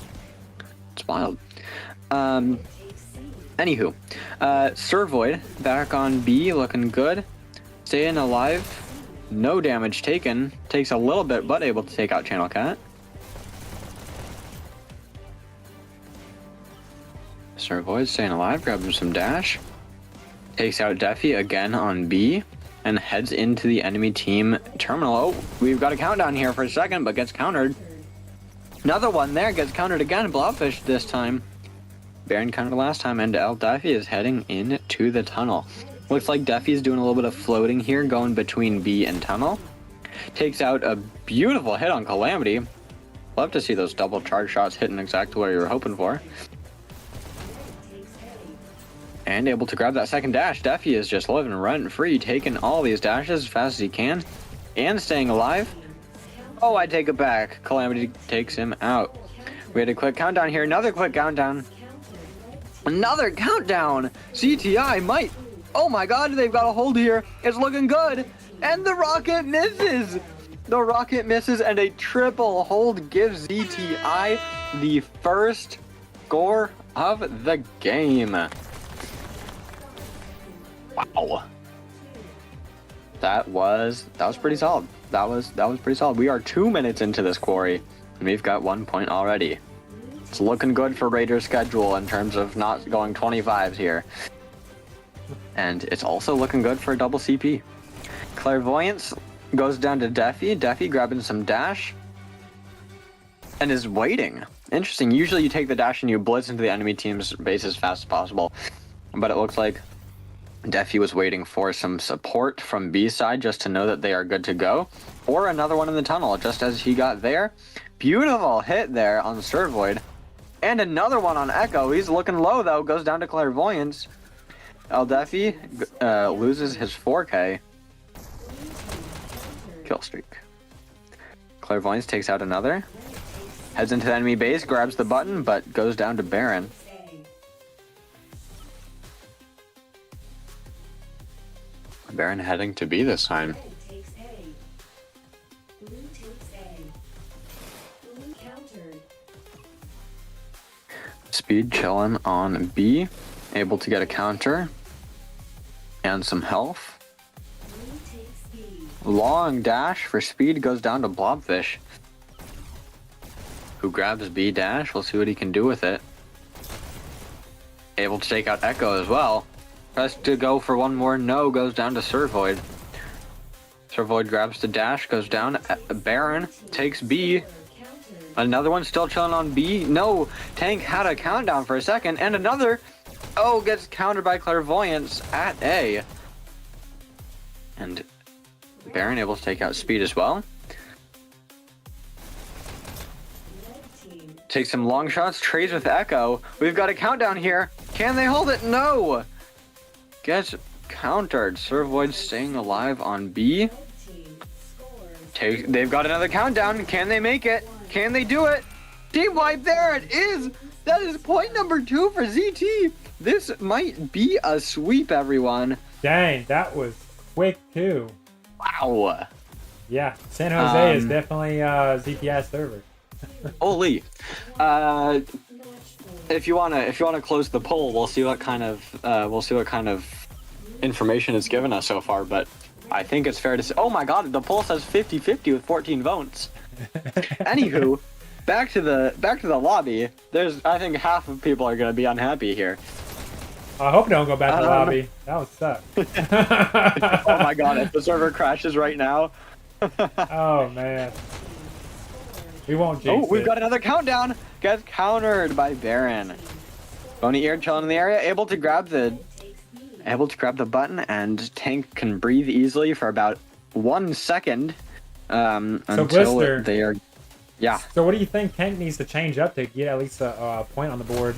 It's wild. Anywho, Servoid back on B, looking good. Staying alive. No damage taken. Takes a little bit, but able to take out Channel Cat. Servoid staying alive, grabbing some dash. Takes out Defi again on B. And heads into the enemy team terminal. Oh, we've got a countdown here for a second, but gets countered. Another one there, gets countered again. Blobfish this time. Baron countered last time, and El Defi is heading into the tunnel. Looks like Defi's doing a little bit of floating here, going between B and tunnel. Takes out a beautiful hit on Calamity. Love to see those double charge shots hitting exactly what you were hoping for. And able to grab that second dash. Defi is just living rent-free, taking all these dashes as fast as he can. And staying alive. Oh, I take it back. Calamity takes him out. We had a quick countdown here. Another quick countdown. Another countdown! CTI might... Oh my god, they've got a hold here. It's looking good. And the rocket misses! The rocket misses, and a triple hold gives ZTI the first score of the game. Wow. That was pretty solid. That was pretty solid. We are 2 minutes into this quarry, and we've got 1 point already. It's looking good for Raider's schedule in terms of not going 25s here. And it's also looking good for a double CP. Clairvoyance goes down to Defi. Defi grabbing some dash. And is waiting. Interesting. Usually you take the dash and you blitz into the enemy team's base as fast as possible. But it looks like Defi was waiting for some support from B side just to know that they are good to go. Or another one in the tunnel, just as he got there. Beautiful hit there on Servoid. And another one on Echo. He's looking low, though. Goes down to Clairvoyance. El Defi loses his 4K. Kill streak. Clairvoyance takes out another. Heads into the enemy base, grabs the button, but goes down to Baron. Baron heading to B this time. Speed chilling on B, able to get a counter and some health. Long dash for Speed goes down to Blobfish, who grabs B dash. We'll see what he can do with it. Able to take out Echo as well. Tries to go for one more, no, goes down to Servoid. Servoid grabs the dash, goes down. Baron takes B. Another one still chilling on B. No, Tank had a countdown for a second, and another, oh, gets countered by Clairvoyance at A. And Baron able to take out Speed as well. Takes some long shots, trades with Echo. We've got a countdown here. Can they hold it? No! Gets countered. Servoid staying alive on B. They've got another countdown. Can they make it? Can they do it? Team wipe, there it is! That is point number 2 for ZT. This might be a sweep, everyone. Dang, that was quick too. Wow. Yeah, San Jose is definitely ZTI server. Holy. If you wanna close the poll, we'll see what kind of information it's given us so far. But I think it's fair to say, oh my God, the poll says 50-50 with 14 votes. Anywho, back to the lobby. I think half of people are gonna be unhappy here. I hope don't go back to the lobby. That would suck. Oh my God, if the server crashes right now. Oh man. We won't jinx we've it. got another countdown. Gets countered by Baron. Bony Ear chilling in the area, able to grab the button, and Tank can breathe easily for about 1 second. Until Blister, they are. Yeah. So what do you think Tank needs to change up to get at least a point on the board?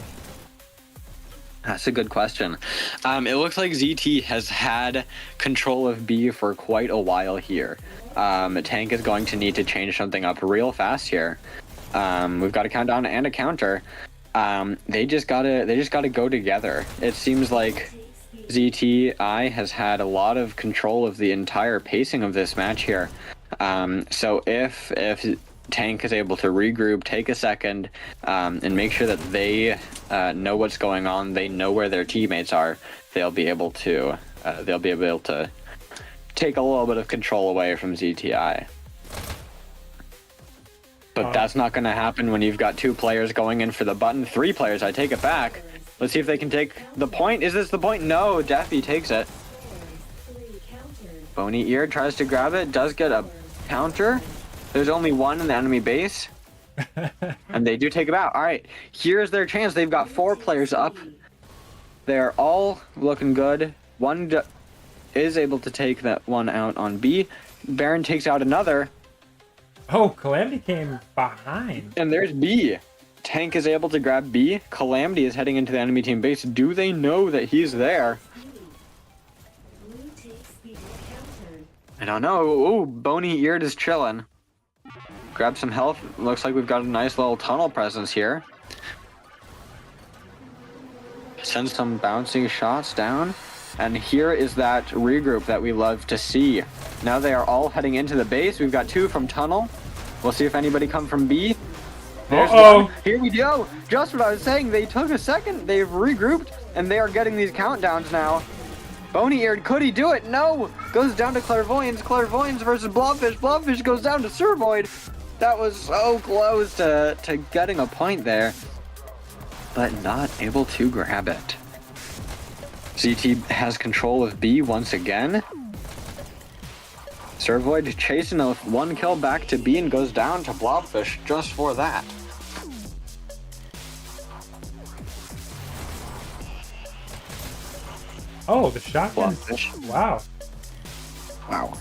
That's a good question. It looks like ZT has had control of B for quite a while here. Tank is going to need to change something up real fast here. We've got a countdown and a counter. They just gotta go together. It seems like ZTI has had a lot of control of the entire pacing of this match here. So if Tank is able to regroup, take a second, and make sure that they know what's going on, they know where their teammates are, they'll be able to take a little bit of control away from ZTI. But that's not going to happen when you've got 2 players going in for the button. 3 players, I take it back. Let's see if they can take the point. Is this the point? No, Defi takes it. Bony Ear tries to grab it, does get a counter. There's only one in the enemy base. And they do take it out. All right, here's their chance. They've got 4 players up. They're all looking good. One is able to take that one out on B. Baron takes out another. Oh, Calamity came behind. And there's B. Tank is able to grab B. Calamity is heading into the enemy team base. Do they know that he's there? I don't know. Ooh, Bony Eared is chilling. Grab some health. Looks like we've got a nice little tunnel presence here. Send some bouncing shots down. And here is that regroup that we love to see. Now they are all heading into the base. We've got 2 from tunnel. We'll see if anybody come from B. There's one. Here we go. Just what I was saying. They took a second. They've regrouped, and they are getting these countdowns now. Bony Eared, could he do it? No. Goes down to Clairvoyance. Clairvoyance versus Blobfish. Blobfish goes down to Servoid. That was so close to getting a point there, but not able to grab it. ZT has control of B once again. Servoid chasing a 1 kill back to B and goes down to Blobfish just for that. Oh, the shotgun. Wow. Wow.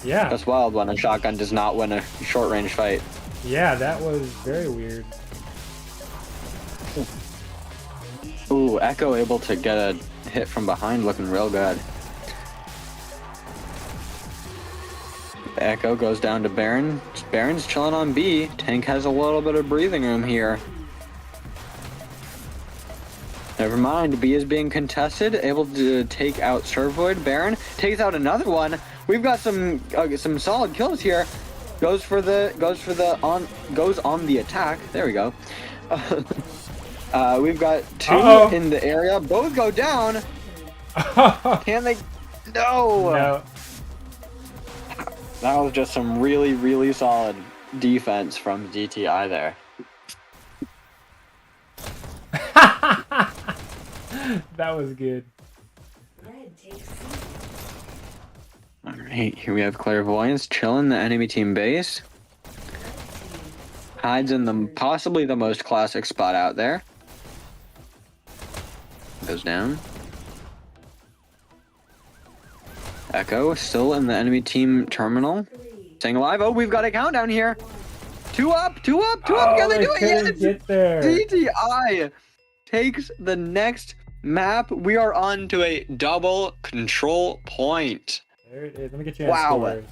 Yeah. That's wild when a shotgun does not win a short range fight. Yeah, that was very weird. Ooh, Echo able to get a hit from behind, looking real good. Echo goes down to Baron. Baron's chilling on B. Tank has a little bit of breathing room here. Never mind, B is being contested, able to take out Servoid. Baron takes out another one. We've got some solid kills here. Goes on the attack. There we go. We've got two in the area. Both go down. Can they? No. That was just some really, really solid defense from DTI there. That was good. Alright, here we have Clairvoyance chilling the enemy team base. Hides in the possibly the most classic spot out there. Goes down. Echo still in the enemy team terminal. Staying alive. Oh, we've got a countdown here. Two up. Can they do it? Yes! Get there. DTI takes the next map. We are on to a double control point. There it is. Let me get you scores.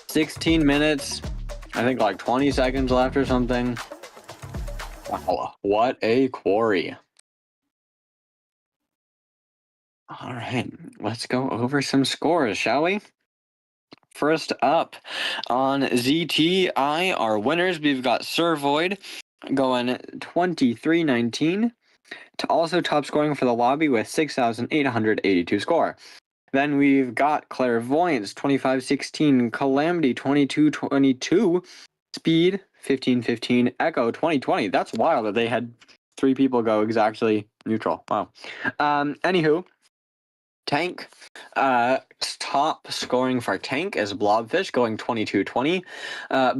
16 minutes. I think like 20 seconds left or something. Wow, what a quarry. All right, let's go over some scores, shall we? First up on ZTI, our winners, we've got Servoid going 23-19. Also top scoring for the lobby with 6,882 score. Then we've got Clairvoyance 25-16, Calamity 22-22, Speed 15-15, Echo 20-20. That's wild that they had 3 people go exactly neutral. Wow. Anywho, Tank, top scoring for Tank is Blobfish going 22-20,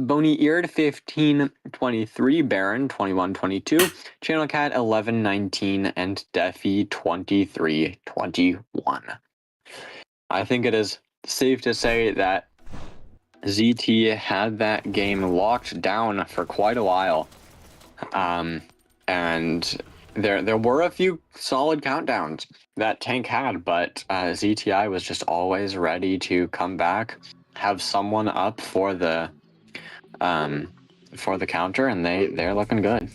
Bony Eared 15-23, Baron 21-22, Channel Cat 11-19, and Deafy 23-21. I think it is safe to say that ZT had that game locked down for quite a while, and there were a few solid countdowns that Tank had, but ZTI was just always ready to come back, have someone up for the counter, and they're looking good.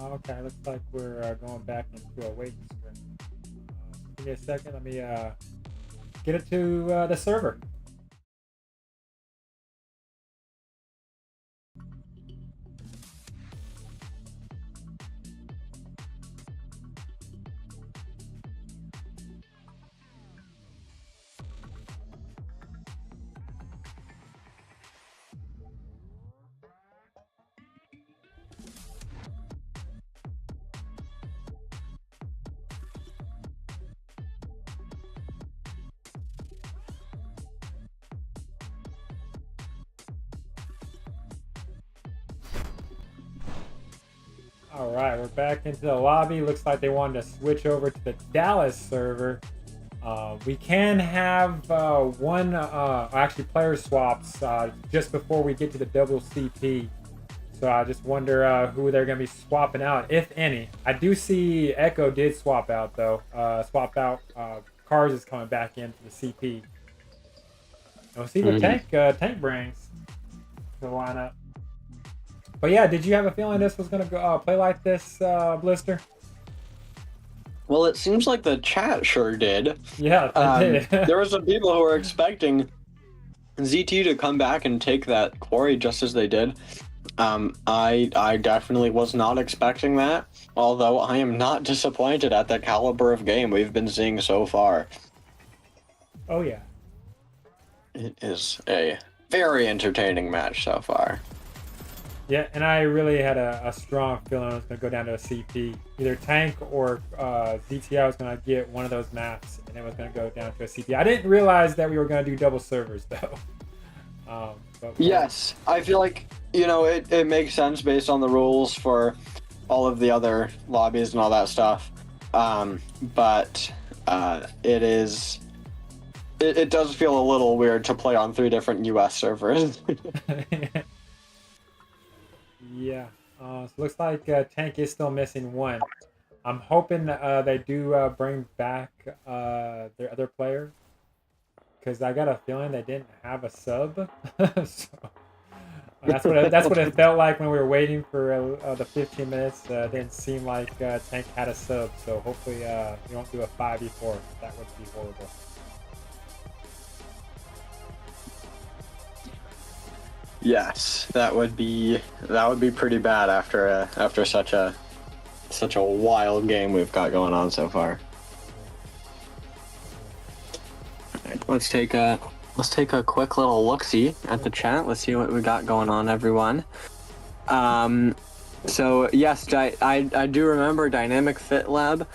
Okay, looks like we're going back into a waiting screen. Give me a second. Let me get it to the server. All right, we're back into the lobby. Looks like they wanted to switch over to the Dallas server. We can have actually player swaps just before we get to the double CP. So I just wonder who they're going to be swapping out, if any. I do see Echo did swap out, though. Cars is coming back into the CP. We'll see what Tank brings to the lineup. But yeah, did you have a feeling this was going to play like this, Blister? Well, it seems like the chat sure did. Yeah, it did. There were some people who were expecting ZT to come back and take that quarry just as they did. I definitely was not expecting that, although I am not disappointed at the caliber of game we've been seeing so far. Oh, yeah. It is a very entertaining match so far. Yeah, and I really had a strong feeling it was going to go down to a CP. Either Tank or ZTI was going to get one of those maps, and it was going to go down to a CP. I didn't realize that we were going to do double servers, though. Yes, I feel like, it makes sense based on the rules for all of the other lobbies and all that stuff. but it is. It does feel a little weird to play on 3 different US servers. Yeah. So looks like Tank is still missing one. I'm hoping they do bring back their other player, because I got a feeling they didn't have a sub. So that's what it felt like when we were waiting for the 15 minutes. Didn't seem like Tank had a sub. So hopefully you don't do a 5v4. That would be horrible. Yes, that would be pretty bad after such a wild game we've got going on so far. All right, let's take a quick little look-see at the chat. Let's see what we got going on, everyone. So yes, I do remember Dynamic Fit Lab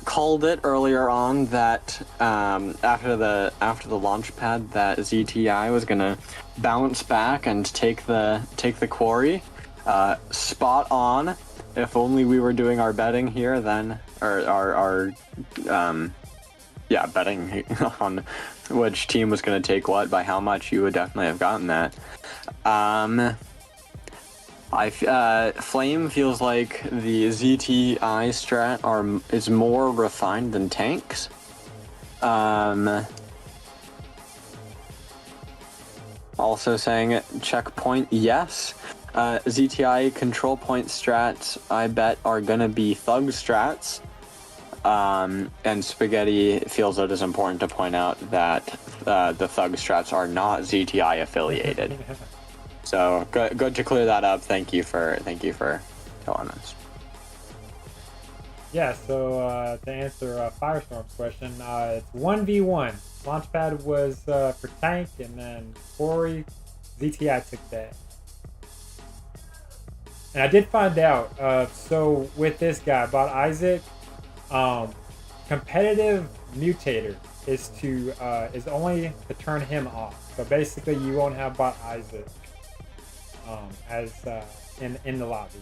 called it earlier on that after the launch pad that ZTI was gonna bounce back and take the quarry. Spot on. If only we were doing our betting here then, or our betting on which team was gonna take what by how much, you would definitely have gotten that. Flame feels like the ZTI strat is more refined than Tank's. Also saying checkpoint, yes. ZTI control point strats, I bet, are gonna be thug strats. And Spaghetti feels it is important to point out that the thug strats are not ZTI affiliated. So good to clear that up. Thank you for telling us. Yeah, so to answer Firestorm's question, it's 1v1. Launchpad was for Tank, and then Quarry, ZTI took that. And I did find out, so with this guy, Bot Isaac, competitive mutator is only to turn him off. So basically you won't have Bot Isaac in the lobby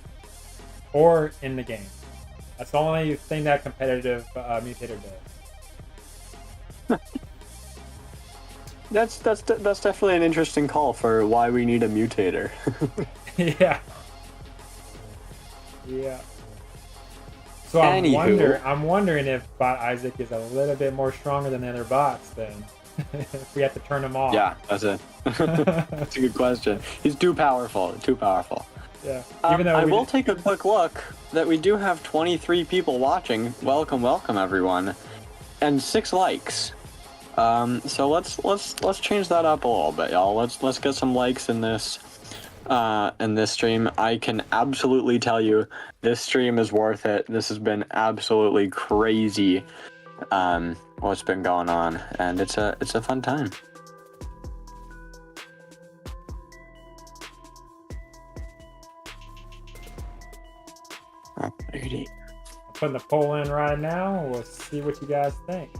or in the game. That's the only thing that competitive mutator does. That's definitely an interesting call for why we need a mutator. Yeah. So I'm wondering if Bot Isaac is a little bit more stronger than the other bots then. If we have to turn him off. Yeah, that's a good question. He's too powerful. Yeah. Even though I will take a quick look that we do have 23 people watching. Welcome everyone, and 6 likes. So let's change that up a little bit, y'all. Let's get some likes in this stream. I can absolutely tell you this stream is worth it. This has been absolutely crazy. What's been going on, and it's a fun time. I'm putting the poll in right now. We'll see what you guys think.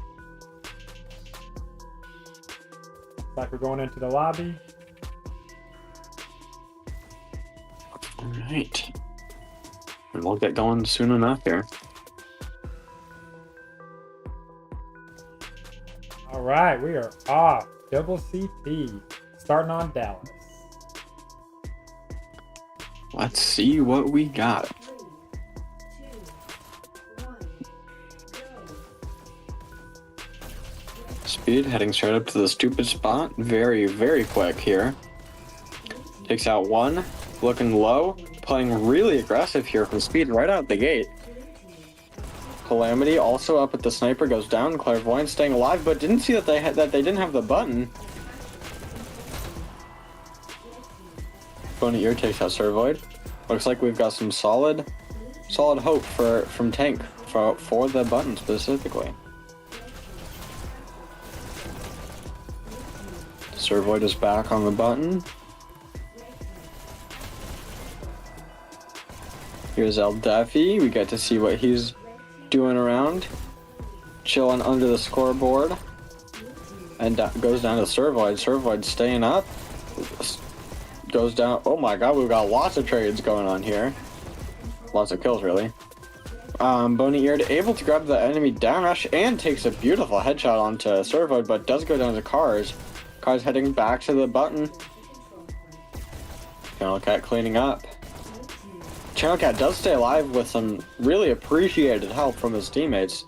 Looks like we're going into the lobby. All right. And we'll get going soon enough here. All right, we are off. Double CT, starting on Dallas. Let's see what we got. Speed heading straight up to the stupid spot. Very, very quick here. Takes out one. Looking low. Playing really aggressive here from Speed right out the gate. Calamity also up at the sniper, goes down. Clairvoyant staying alive, but didn't see that they didn't have the button. Boney Ear takes out Servoid. Looks like we've got some solid hope from Tank for the button specifically. Servoid is back on the button. Here's El Daffy. We get to see what he's doing around. Chilling under the scoreboard. And goes down to Servoid. Servoid staying up. Goes down. Oh my god, we've got lots of trades going on here. Lots of kills, really. Bony Eared able to grab the enemy down rush and takes a beautiful headshot onto Servoid, but does go down to Cars. Cars heading back to the button. Channel Cat cleaning up. Channel Cat does stay alive with some really appreciated help from his teammates.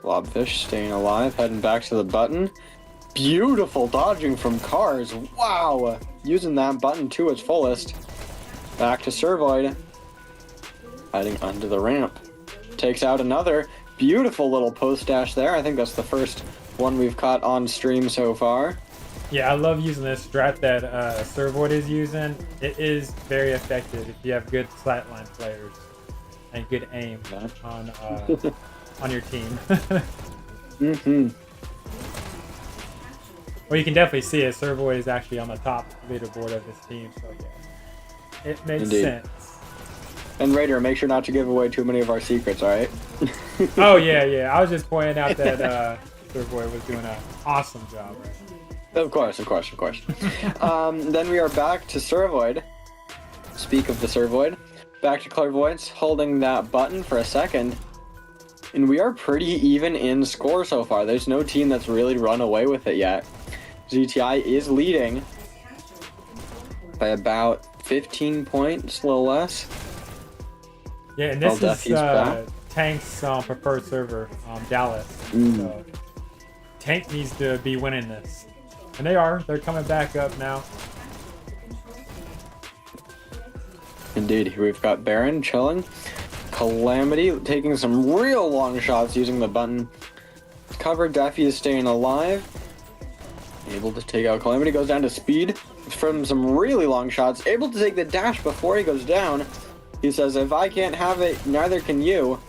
Blobfish staying alive, heading back to the button. Beautiful dodging from Cars. Wow! Using that button to its fullest. Back to Servoid. Hiding under the ramp. Takes out another beautiful little post dash there. I think that's the first one we've caught on stream so far. Yeah, I love using this strat that Servoid is using. It is very effective if you have good flatline players and good aim on your team. Well, you can definitely see it. Servoid is actually on the top leaderboard of this team, so yeah, it makes sense. And Raider, make sure not to give away too many of our secrets, all right? Oh yeah. I was just pointing out that Servoid was doing an awesome job. Of course. Then we are back to Servoid. Speak of the Servoid. Back to Clairvoyance, holding that button for a second. And we are pretty even in score so far. There's no team that's really run away with it yet. ZTI is leading by about 15 points, a little less. Yeah, and this is Tank's preferred server, Dallas. So Tank needs to be winning this. And they are. They're coming back up now. Indeed. Here we've got Baron chilling. Calamity taking some real long shots using the button. Cover, Daffy is staying alive. Able to take out Calamity, goes down to speed from some really long shots. Able to take the dash before he goes down. He says, if I can't have it, neither can you.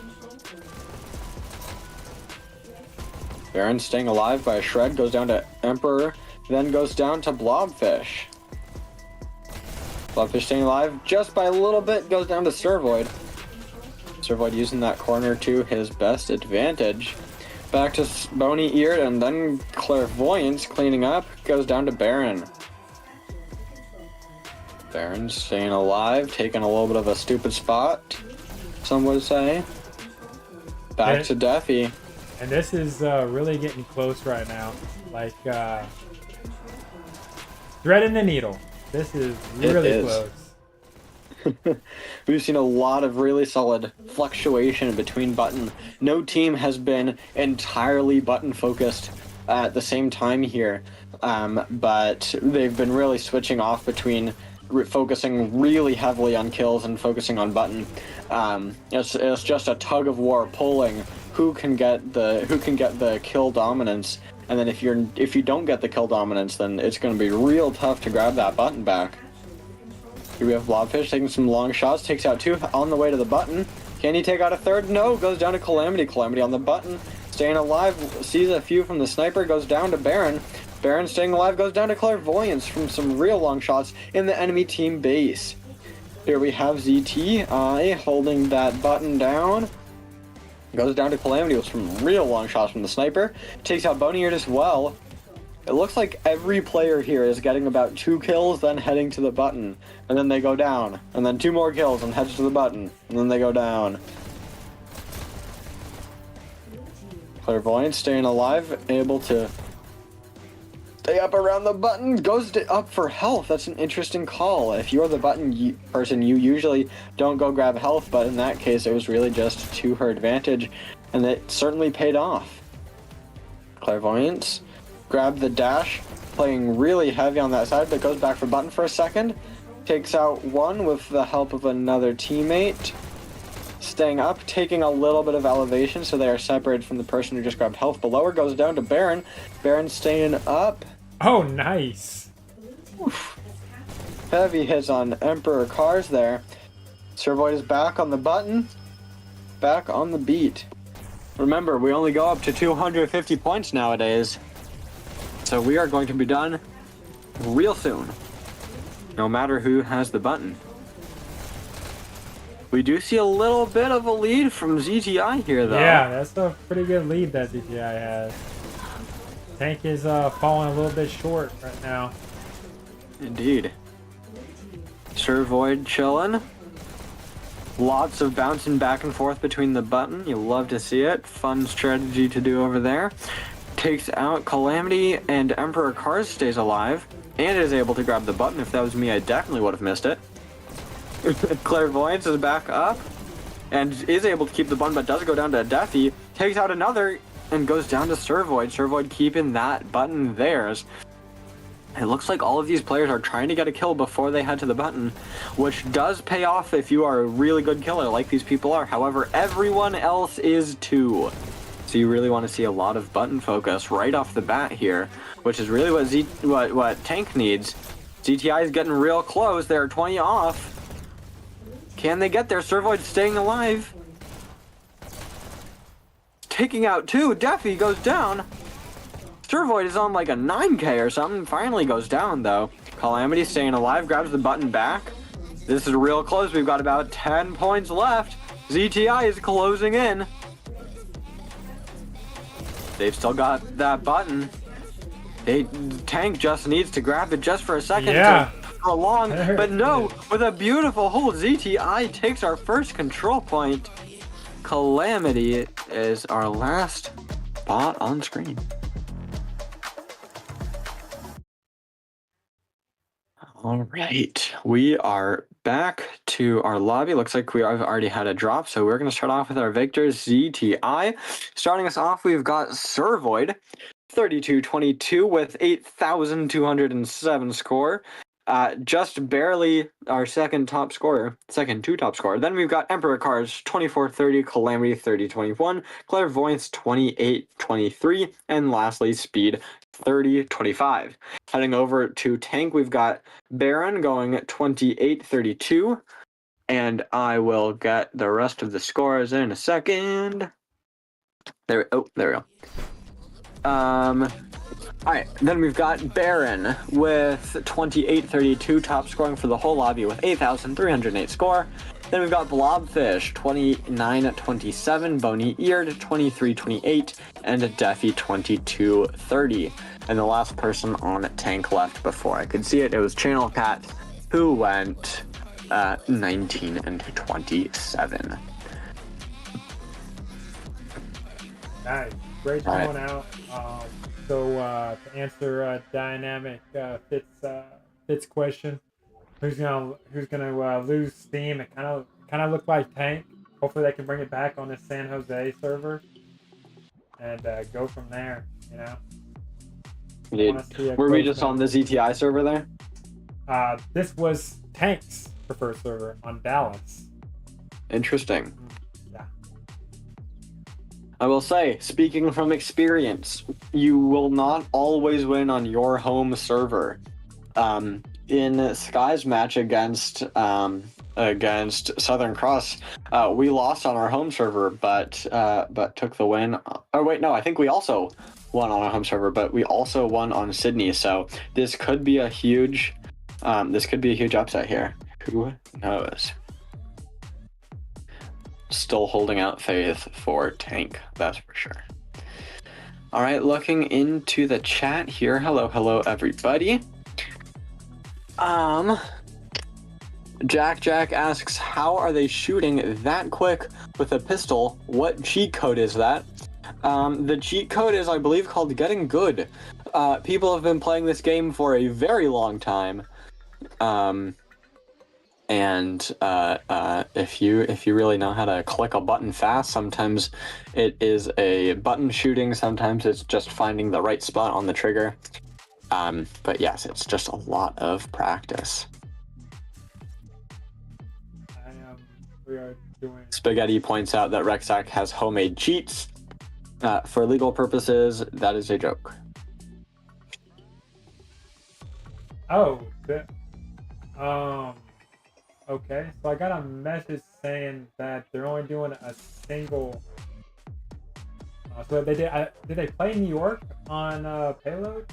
Baron staying alive by a shred, goes down to Emperor, then goes down to Blobfish. Blobfish staying alive just by a little bit, goes down to Servoid. Servoid using that corner to his best advantage. Back to Bony Eared, and then Clairvoyance cleaning up, goes down to Baron. Baron staying alive, taking a little bit of a stupid spot, some would say. Back to Daffy. And this is really getting close right now. Like, threading the needle. This is really close. We've seen a lot of really solid fluctuation between button. No team has been entirely button focused at the same time here, but they've been really switching off between focusing really heavily on kills and focusing on button. It's just a tug of war pulling who can get the kill dominance, and then if you don't get the kill dominance, then it's going to be real tough to grab that button back. Here we have Blobfish taking some long shots, takes out two on the way to the button. Can he take out a third? No, goes down to Calamity. Calamity on the button, staying alive, sees a few from the sniper, goes down to Baron. Baron staying alive, goes down to Clairvoyance from some real long shots in the enemy team base. Here we have ZTI holding that button down. Goes down to Calamity with some real long shots from the sniper. Takes out Bony Eared as well. It looks like every player here is getting about 2 kills, then heading to the button. And then they go down. And then 2 more kills and heads to the button. And then they go down. Clairvoyance staying alive, able to stay up around the button, goes up for health. That's an interesting call. If you're the button person, you usually don't go grab health, but in that case it was really just to her advantage, and it certainly paid off. Clairvoyance grabbed the dash, playing really heavy on that side, but goes back for button for a second. Takes out one with the help of another teammate. Staying up, taking a little bit of elevation, so they are separated from the person who just grabbed health below her. Goes down to Baron. Baron staying up. Oh, nice. Oof. Heavy hits on Emperor Cars there. Servoid is back on the button. Back on the beat. Remember, we only go up to 250 points nowadays. So we are going to be done real soon. No matter who has the button. We do see a little bit of a lead from ZTI here, though. Yeah, that's a pretty good lead that ZTI has. Tank is falling a little bit short right now. Indeed. Servoid chilling. Lots of bouncing back and forth between the button. You love to see it. Fun strategy to do over there. Takes out Calamity, and Emperor Cars stays alive and is able to grab the button. If that was me, I definitely would have missed it. Clairvoyance is back up and is able to keep the button, but does go down to Deathy. Takes out another and goes down to Servoid. Servoid keeping that button theirs. It looks like all of these players are trying to get a kill before they head to the button, which does pay off if you are a really good killer like these people are. However, everyone else is too. So you really want to see a lot of button focus right off the bat here, which is really what Tank needs. ZTI is getting real close. They're 20 off. Can they get there? Servoid staying alive. Taking out two. Deafy goes down. Servoid is on like a 9k or something. Finally goes down though. Calamity staying alive, grabs the button back. This is real close. We've got about 10 points left. ZTI is closing in. They've still got that button. Tank just needs to grab it just for a second to prolong. But no, with a beautiful hold, ZTI takes our first control point. Calamity is our last bot on screen. All right, we are back to our lobby. Looks like we have already had a drop, so we're going to start off with our victors, ZTI. Starting us off, we've got Servoid, 32-22 with 8,207 score. Just barely our second two top scorer. Then we've got Emperor Cars, 24-30, Calamity, 30-21, Clairvoyance, 28-23, and lastly, Speed, 30-25. Heading over to Tank, we've got Baron going 28-32, and I will get the rest of the scores in a second. There we go. Alright, then we've got Baron with 28-32, top scoring for the whole lobby with 8,308 score. Then we've got Blobfish, 29-27, Bony Eared, 23-28, and Deafy, 22-30. And the last person on Tank left before I could see it, it was Channel Cat, who went 19-27. Nice. Great going out. So to answer Dynamic Fitz question, who's gonna lose steam? It kind of looked like Tank. Hopefully they can bring it back on the San Jose server and go from there. You know. Were we just on the ZTI server there? This was Tank's preferred server on Dallas. Interesting. Yeah. I will say, speaking from experience, you will not always win on your home server. In Sky's match against Southern Cross, we lost on our home server, but took the win. Oh wait, no, I think we also won on our home server, but we also won on Sydney. So this could be a huge upset here. Who knows? Still holding out faith for Tank, that's for sure. All right, looking into the chat here. Hello, everybody. Jack asks, how are they shooting that quick with a pistol? What cheat code is that? The cheat code is, I believe, called Getting Good. People have been playing this game for a very long time. And if you really know how to click a button fast, sometimes it is a button shooting, sometimes it's just finding the right spot on the trigger. But yes, it's just a lot of practice. We are doing. Spaghetti points out that Rexac has homemade cheats. For legal purposes, that is a joke. Oh, okay, so I got a message saying that they're only doing a single. So they did they play New York on Payload?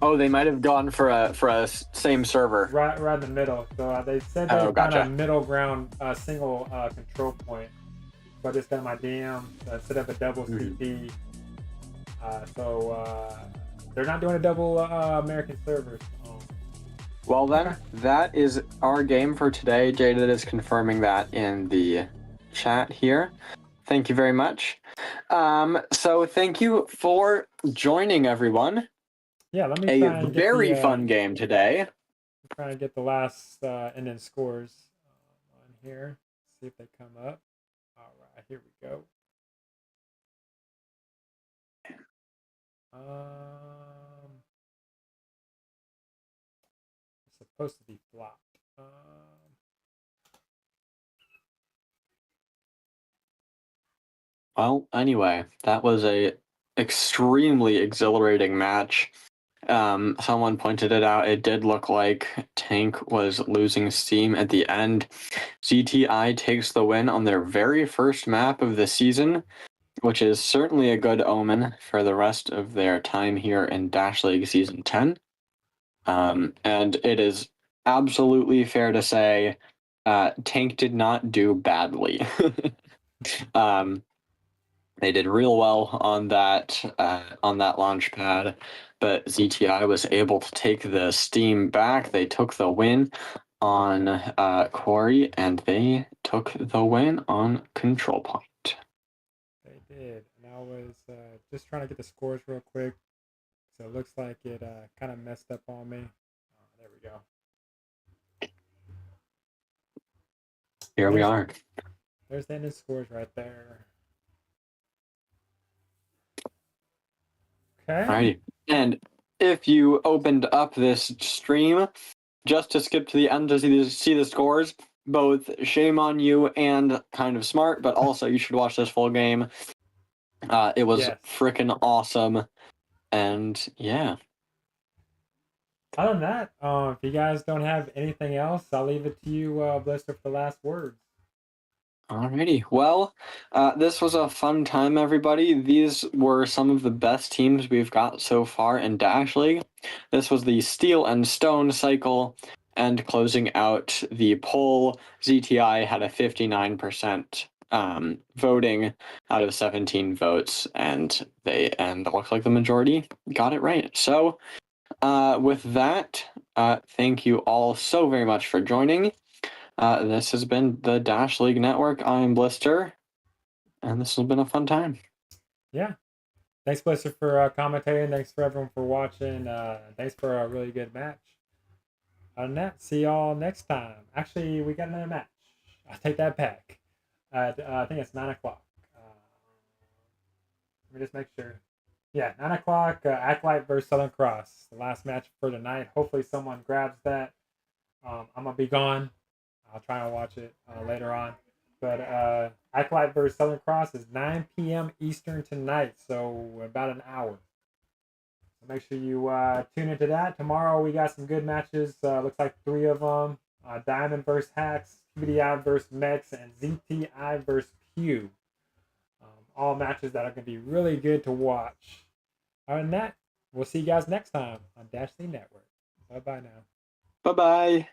Oh, they might have gone for a same server. Right in the middle. So they said they found a middle ground single control point. So I just got my DM set up a double CP. So they're not doing a double American servers. Well then, that is our game for today. Jaded is confirming that in the chat here. Thank you very much. So thank you for joining, everyone. Yeah, let me try A and get very the, fun game today. try and get the last and then scores on here. See if they come up. All right, here we go. It's supposed to be flopped. Well, anyway, that was a extremely exhilarating match. Someone pointed it out. It did look like Tank was losing steam at the end. ZTI takes the win on their very first map of the season, which is certainly a good omen for the rest of their time here in Dash League Season 10. And it is absolutely fair to say Tank did not do badly. They did real well on that launch pad, but ZTI was able to take the steam back. They took the win on Quarry, and they took the win on Control Point. They did, and I was just trying to get the scores real quick. So it looks like it kind of messed up on me. There we go. Here we are. There's the ending scores right there. Okay. Alrighty. And if you opened up this stream just to skip to the end to see the scores, both shame on you and kind of smart, but also you should watch this full game. It was freaking awesome. And yeah. Other than that, if you guys don't have anything else, I'll leave it to you, Blister, for the last words. Alrighty. Well, this was a fun time, everybody. These were some of the best teams we've got so far in Dash League. This was the Steel and Stone cycle, and closing out the poll, ZTI had a 59% voting out of 17 votes, and it looks like the majority got it right. So, with that, thank you all so very much for joining. This has been the Dash League Network. I'm Blister, and this has been a fun time. Yeah. Thanks, Blister, for commentating. Thanks for everyone for watching. Thanks for a really good match. Other than that, see y'all next time. Actually, we got another match. I'll take that back. I think it's 9 o'clock. Let me just make sure. Yeah, 9 o'clock, Acolyte versus Southern Cross. The last match for the night. Hopefully someone grabs that. I'm going to be gone. I'll try and watch it later on. But Acolyte versus Southern Cross is 9 p.m. Eastern tonight, so about an hour. So make sure you tune into that. Tomorrow we got some good matches. Looks like 3 of them. Diamond versus Hacks, PBDI versus Mex, and ZTI versus Pew. All matches that are going to be really good to watch. Other than that, we'll see you guys next time on Dash League Network. Bye-bye now. Bye-bye.